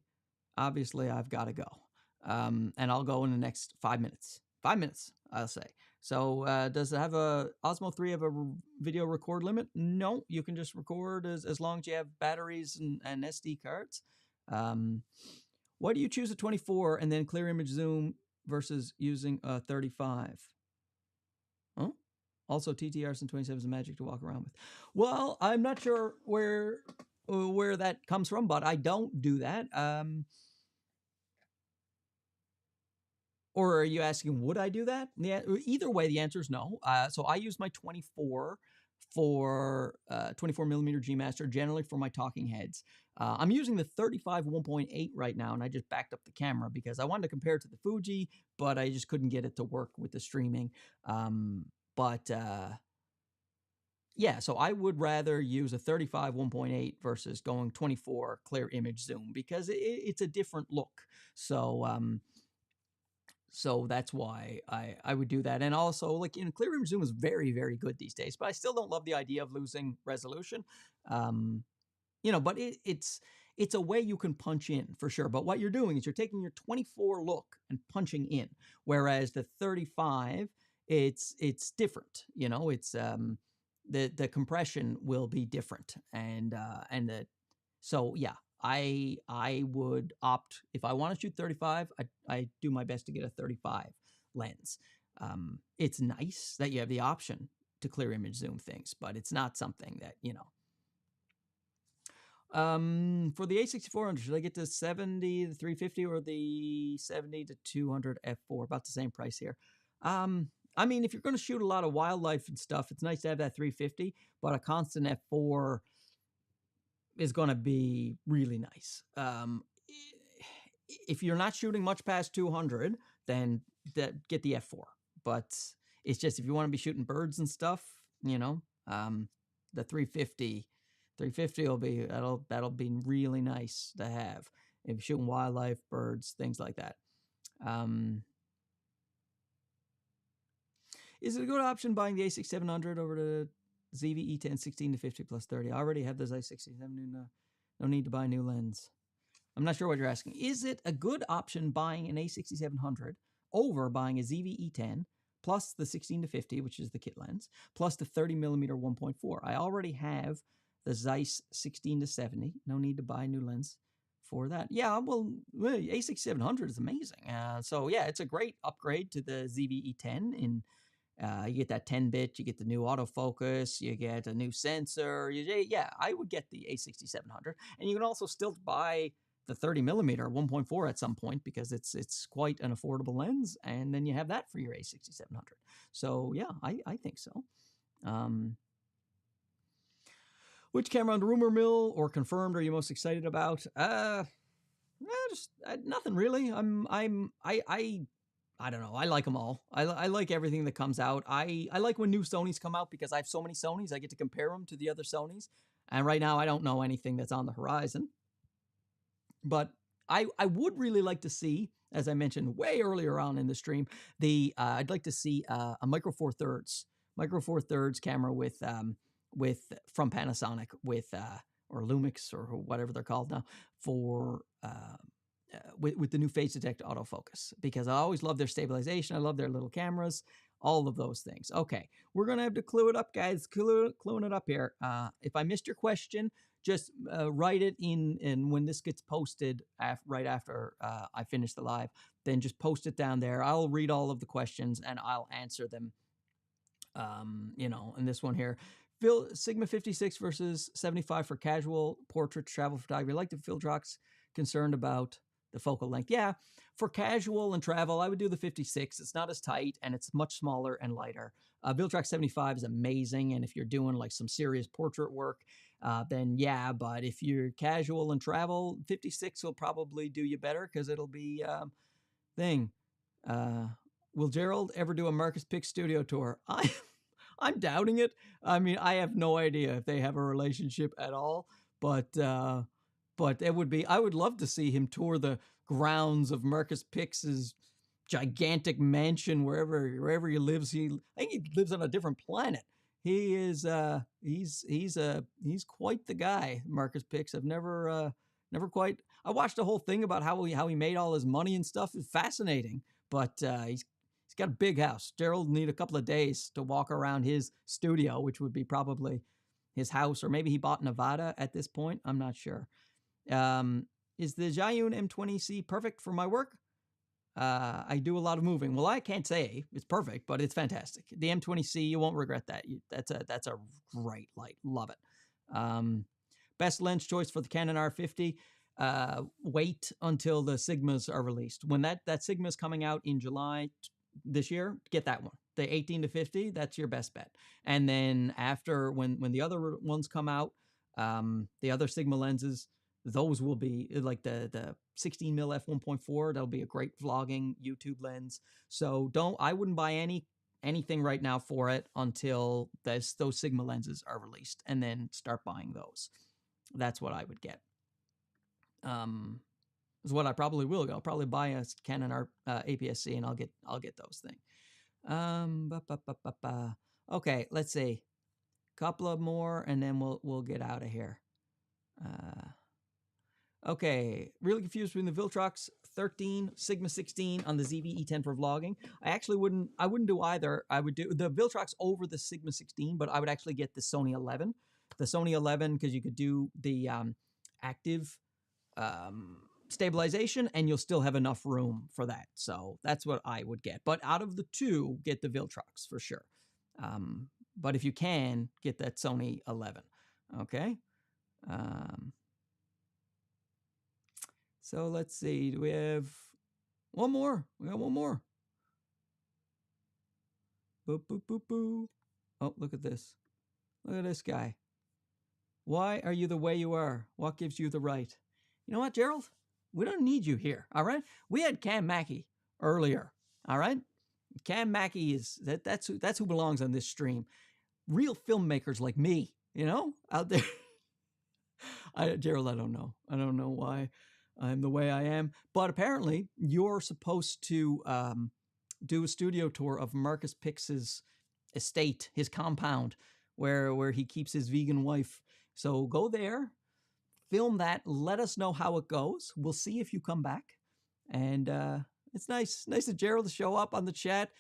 I've got to go. And I'll go in the next 5 minutes. 5 minutes, I'll say. So does it have Osmo 3 have a video record limit? No, you can just record as long as you have batteries and SD cards. Why do you choose a 24 and then clear image zoom versus using a 35? Oh, also TTRs and 27 is a magic to walk around with. Well, I'm not sure where that comes from, but I don't do that. Or are you asking, would I do that? Yeah, either way, the answer is no. So I use my 24 for 24 millimeter G Master, generally for my talking heads. I'm using the 35 1.8 right now, and I just backed up the camera because I wanted to compare it to the Fuji, but I just couldn't get it to work with the streaming. Yeah, so I would rather use a 35 1.8 versus going 24 clear image zoom because it's a different look. So that's why I would do that. And also, like, clear image zoom is very, very good these days, but I still don't love the idea of losing resolution. But it's a way you can punch in for sure. But what you're doing is you're taking your 24 look and punching in, whereas the 35, it's different. It's the compression will be different, so yeah. I would opt, if I want to shoot 35, I do my best to get a 35 lens. It's nice that you have the option to clear image zoom things, but it's not something that, for the A6400, should I get the 70 to 350 or the 70 to 200 f4? About the same price here. I mean, if you're going to shoot a lot of wildlife and stuff, it's nice to have that 350, but a constant f4 is going to be really nice. If you're not shooting much past 200, then get the f4. But it's just if you want to be shooting birds and stuff, the 350 will be that'll be really nice to have if you're shooting wildlife, birds, things like that. Is it a good option buying the A6700 over the ZV-E10 16 to 50 plus 30? I already have the Z67. No need to buy a new lens. I'm not sure what you're asking. Is it a good option buying an A6700 over buying a ZV-E10 plus the 16 to 50, which is the kit lens, plus the 30 millimeter 1.4? I already have the Zeiss 16 to 70. No need to buy a new lens for that. Yeah, well, A6700 is amazing. So yeah, it's a great upgrade to the ZV-E10 in. You get that 10-bit, you get the new autofocus, you get a new sensor. Yeah, I would get the A6700. And you can also still buy the 30 millimeter 1.4 at some point because it's quite an affordable lens. And then you have that for your A6700. So yeah, I think so. Which camera on the rumor mill or confirmed are you most excited about? Nothing really. I don't know. I like them all. I like everything that comes out. I like when new Sonys come out because I have so many Sonys. I get to compare them to the other Sonys. And right now, I don't know anything that's on the horizon. But I would really like to see, as I mentioned way earlier on in the stream, I'd like to see a Micro Four Thirds camera from Panasonic or Lumix or whatever they're called now for. With the new phase detect autofocus, because I always love their stabilization. I love their little cameras, all of those things. Okay, we're going to have to clue it up, guys. Cluing it up here. If I missed your question, just write it in, and when this gets posted right after I finish the live, then just post it down there. I'll read all of the questions and I'll answer them. You know, and this one here, Sigma 56 versus 75 for casual portrait travel photography. Like the Viltrox, concerned about the focal length. Yeah, for casual and travel, I would do the 56. It's not as tight and it's much smaller and lighter. Viltrox 75 is amazing, and if you're doing like some serious portrait work, then yeah. But if you're casual and travel, 56 will probably do you better because it'll be thing. Will Gerald ever do a Marcus Pick studio tour? I'm doubting it. I mean, I have no idea if they have a relationship at all, but it would be, I would love to see him tour the grounds of Marcus Pick's gigantic mansion wherever he lives. I think he lives on a different planet. He is he's quite the guy, Marcus Picks. I've never quite, I watched the whole thing about how he made all his money and stuff. It's fascinating, but he's got a big house. Gerald need a couple of days to walk around his studio, which would be probably his house, or maybe he bought Nevada at this point. I'm not sure. Is the Zhiyun M20C perfect for my work? I do a lot of moving. Well, I can't say it's perfect, but it's fantastic. The M20C, you won't regret that. That's a great light. Love it. Best lens choice for the Canon R50. Wait until the Sigmas are released. When that Sigma is coming out in July this year, get that one. The 18 to 50, that's your best bet. And then after, when the other ones come out, the other Sigma lenses, those will be like the 16 mm f1.4. That'll be a great vlogging YouTube lens. So I wouldn't buy anything right now for it until those Sigma lenses are released, and then start buying those. That's what I would get. Is what I probably will go. I'll probably buy a Canon APS-C, and I'll get those things. Okay, let's see. Couple of more, and then we'll get out of here. Okay, really confused between the Viltrox 13, Sigma 16 on the ZV-E10 for vlogging. I wouldn't do either. I would do the Viltrox over the Sigma 16, but I would actually get the Sony 11. The Sony 11, because you could do the active stabilization, and you'll still have enough room for that. So that's what I would get. But out of the two, get the Viltrox for sure. But if you can, get that Sony 11. Okay. So let's see. Do we have one more? We got one more. Boop, boop, boop, boop. Oh, look at this. Look at this guy. Why are you the way you are? What gives you the right? You know what, Gerald? We don't need you here, all right? We had Cam Mackey earlier, all right? Cam Mackey that's who belongs on this stream. Real filmmakers like me, you know, out there. Gerald, I don't know. I don't know why I'm the way I am. But apparently, you're supposed to do a studio tour of Marcus Pick's estate, his compound, where he keeps his vegan wife. So go there, film that, let us know how it goes. We'll see if you come back. And it's nice of Gerald to show up on the chat.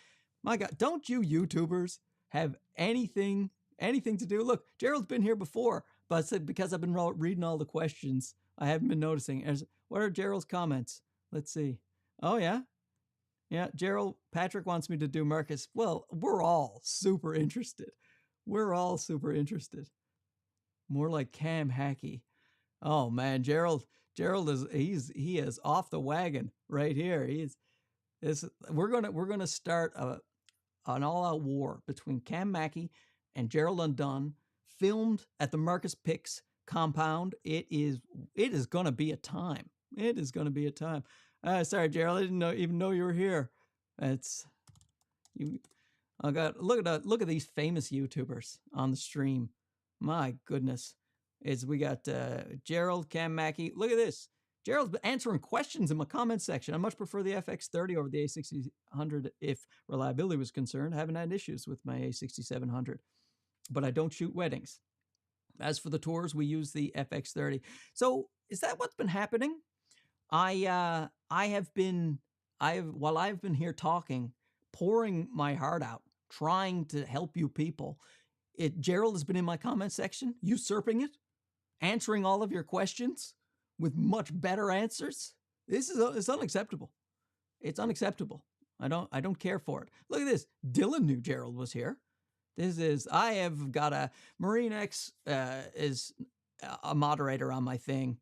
My God, don't you YouTubers have anything to do? Look, Gerald's been here before, but because I've been reading all the questions, I haven't been noticing. What are Gerald's comments? Let's see. Oh, yeah. Yeah, Gerald, Patrick wants me to do Marcus. Well, we're all super interested. We're all super interested. More like Cam Hackey. Oh, man, Gerald he is off the wagon right here. We're gonna start an all-out war between Cam Mackey and Gerald Undone, filmed at the Marcus Pick's compound. It is gonna be a time. It is gonna be a time. Sorry, Gerald, I didn't even know you were here. It's you. I got look at these famous YouTubers on the stream. My goodness, we got Gerald, Cam Mackey. Look at this. Gerald's been answering questions in my comment section. I much prefer the FX30 over the A600 if reliability was concerned. I haven't had issues with my A6700, but I don't shoot weddings. As for the tours, we use the FX30. So is that what's been happening? While I've been here talking, pouring my heart out, trying to help you people, Gerald has been in my comment section, usurping it. answering all of your questions with much better answers. It's unacceptable. It's unacceptable. I don't care for it. Look at this. Dylan knew Gerald was here. I have got a Marine X is a moderator on my thing.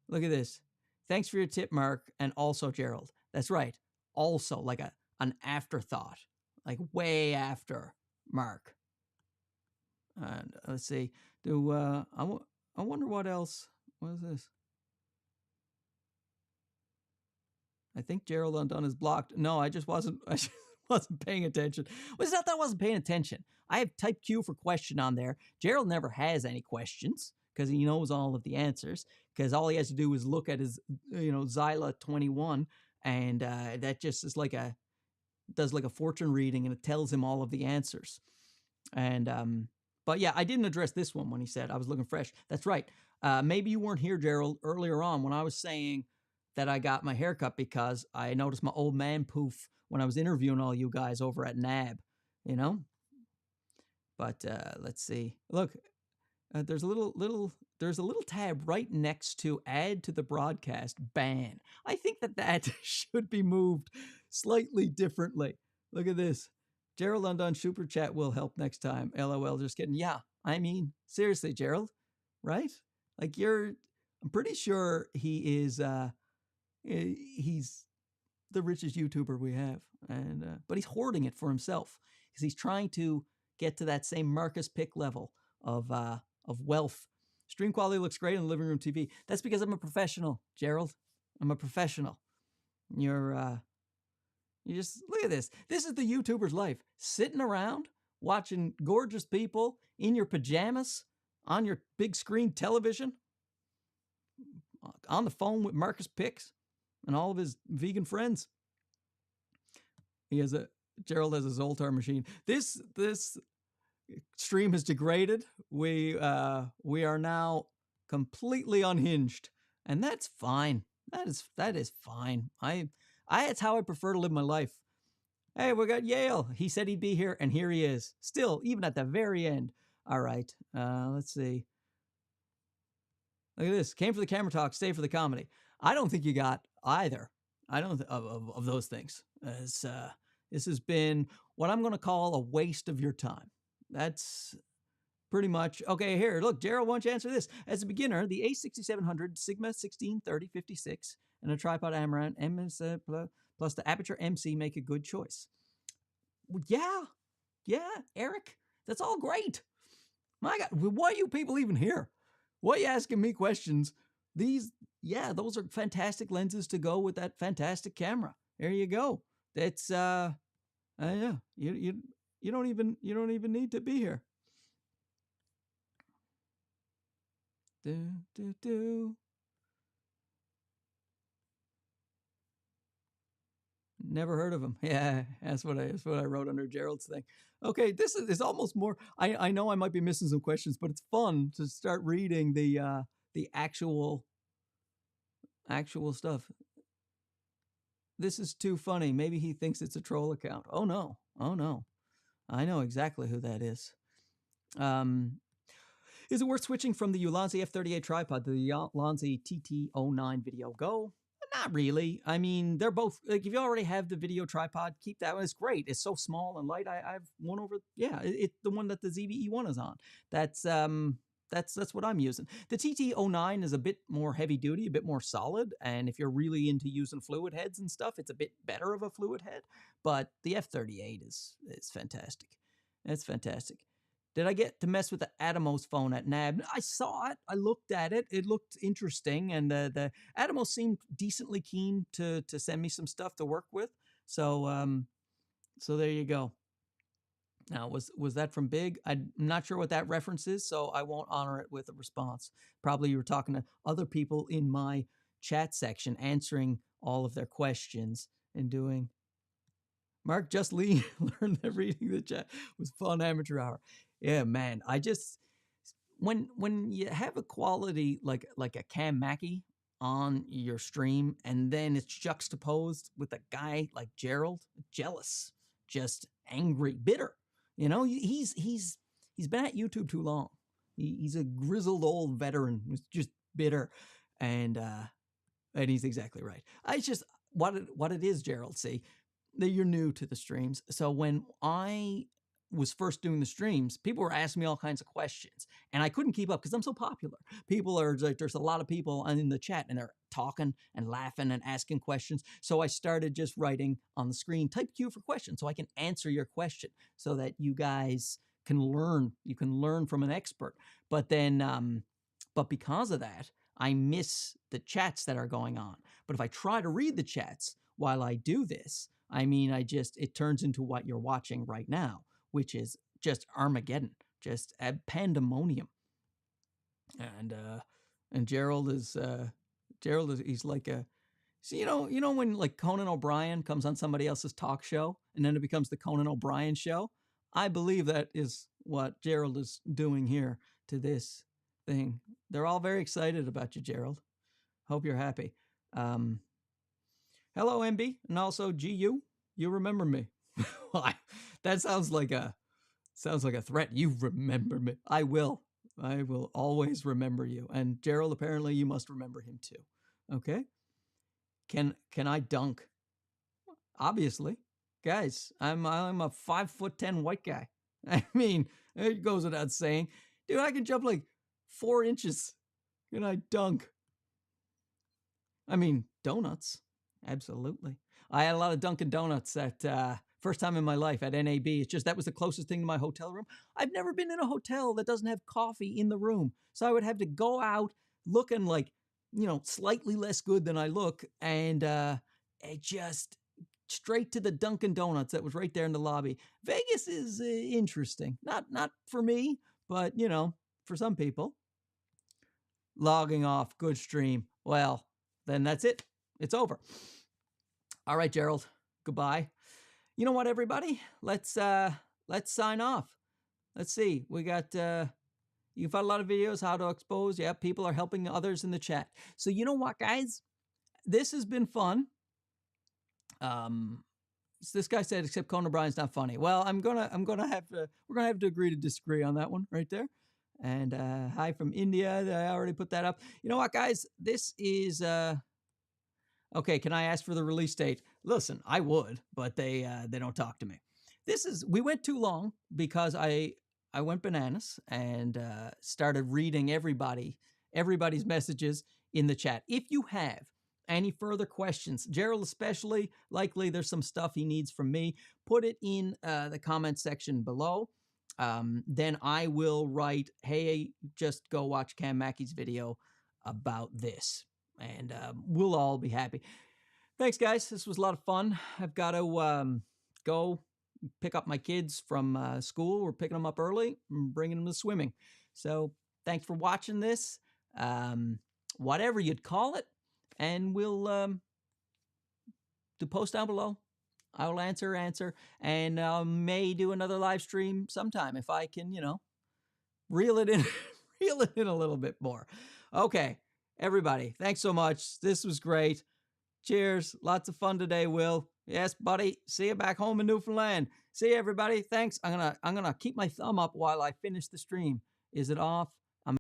Look at this. Thanks for your tip, Mark, and also Gerald. That's right. Also, like an afterthought, like way after Mark. And let's see. I wonder what else. What is this? I think Gerald Undone is blocked. No, I just wasn't paying attention. Well, it's not that I wasn't paying attention. I have type Q for question on there. Gerald never has any questions because he knows all of the answers, because all he has to do is look at his, Xyla 21, and that just is does like a fortune reading, and it tells him all of the answers. And but yeah, I didn't address this one when he said I was looking fresh. That's right. Maybe you weren't here, Gerald, earlier on when I was saying that I got my haircut because I noticed my old man poof when I was interviewing all you guys over at NAB, But let's see. Look, there's a little tab right next to add to the broadcast ban. I think that should be moved slightly differently. Look at this. Gerald Undone super chat will help next time. LOL, just kidding. Yeah, I mean, seriously, Gerald, right? Like I'm pretty sure he is, he's the richest YouTuber we have. But he's hoarding it for himself because he's trying to get to that same Marcus Pick level of wealth. Stream quality looks great on the living room TV. That's because I'm a professional, Gerald. I'm a professional. You just look at this. This is the YouTuber's life. Sitting around watching gorgeous people in your pajamas on your big screen television, on the phone with Marcus Picks and all of his vegan friends. Gerald has a Zoltar machine. This stream has degraded. We are now completely unhinged, and that's fine. That is fine. It's how I prefer to live my life. Hey, we got Yale. He said he'd be here, and here he is. Still, even at the very end. All right. Let's see. Look at this. Came for the camera talk, stay for the comedy. I don't think you got either. I don't of those things. This has been what I'm going to call a waste of your time. That's pretty much okay. Here, look, Gerald, why don't you answer this? As a beginner, the A6700 Sigma 1630-56 and a tripod Amaranth MS plus the Aperture MC make a good choice. Yeah, Eric, that's all great. My God, why are you people even here? Why are you asking me questions? Those are fantastic lenses to go with that fantastic camera. There you go. That's you don't even need to be here. Never heard of him. Yeah, that's what I wrote under Gerald's thing. Okay, this is almost more. I know I might be missing some questions, but it's fun to start reading the actual stuff. This is too funny. Maybe he thinks it's a troll account. Oh no. I know exactly who that is. Is it worth switching from the Ulanzi F38 tripod to the Ulanzi TT09 Video Go? Not really. I mean, they're both, like, if you already have the video tripod, keep that one. It's great. It's so small and light. I've one over, it's the one that the ZVE1 is on. That's what I'm using. The TT09 is a bit more heavy duty, a bit more solid. And if you're really into using fluid heads and stuff, it's a bit better of a fluid head. But the F38 is fantastic. It's fantastic. Did I get to mess with the Atomos phone at NAB? I saw it. I looked at it. It looked interesting. And the Atomos seemed decently keen to send me some stuff to work with. So there you go. Now, was that from Big? I'm not sure what that reference is, so I won't honor it with a response. Probably you were talking to other people in my chat section, answering all of their questions and doing. Mark just learned that reading the chat was fun amateur hour. Yeah, man. I just when you have a quality like a Cam Mackey on your stream, and then it's juxtaposed with a guy like Gerald, jealous, just angry, bitter. You know, he's been at YouTube too long. He's a grizzled old veteran who's just bitter, and he's exactly right. It's just what it is, Gerald. See, that you're new to the streams. So when I was first doing the streams, people were asking me all kinds of questions, and I couldn't keep up because I'm so popular. People are like, there's a lot of people in the chat, and they're talking and laughing and asking questions. So I started just writing on the screen, type Q for questions, so I can answer your question, so that you guys can learn. You can learn from an expert. But then, but because of that, I miss the chats that are going on. But if I try to read the chats while I do this, I mean, it turns into what you're watching right now, which is just Armageddon, just a pandemonium. And Gerald is he's like a, so you know when like Conan O'Brien comes on somebody else's talk show and then it becomes the Conan O'Brien show? I believe that is what Gerald is doing here to this thing. They're all very excited about you, Gerald. Hope you're happy. Hello, MB, and also GU. You remember me? That sounds like a threat. You remember me? I will always remember you. And Gerald, apparently, you must remember him too. Okay. Can I dunk? Obviously, guys. I'm a 5'10" white guy. I mean, it goes without saying, dude. I can jump like 4 inches. Can I dunk? I mean, donuts. Absolutely. I had a lot of Dunkin' Donuts at first time in my life at NAB. It's just that was the closest thing to my hotel room. I've never been in a hotel that doesn't have coffee in the room. So I would have to go out looking like, slightly less good than I look. And it just straight to the Dunkin' Donuts that was right there in the lobby. Vegas is interesting. Not for me, but, for some people. Logging off. Good stream. Well, then that's it. It's over. All right, Gerald. Goodbye. You know what, everybody? Let's sign off. Let's see. We got you can find a lot of videos how to expose. Yeah, people are helping others in the chat. So you know what, guys? This has been fun. This guy said, except Conan O'Brien's not funny. Well, we're gonna have to agree to disagree on that one right there. And hi from India. I already put that up. You know what, guys? This is okay. Can I ask for the release date? Listen, I would, but they don't talk to me. We went too long because I went bananas and started reading everybody's messages in the chat. If you have any further questions, Gerald especially, likely there's some stuff he needs from me, put it in the comment section below. Then I will write, hey, just go watch Cam Mackey's video about this, and we'll all be happy. Thanks, guys. This was a lot of fun. I've got to go pick up my kids from school. We're picking them up early and bringing them to swimming. So thanks for watching this, whatever you'd call it, and we'll do post down below. I will answer, and may do another live stream sometime if I can, reel it in a little bit more. Okay, everybody, thanks so much. This was great. Cheers. Lots of fun today, Will. Yes, buddy. See you back home in Newfoundland. See you, everybody. Thanks. I'm gonna keep my thumb up while I finish the stream. Is it off?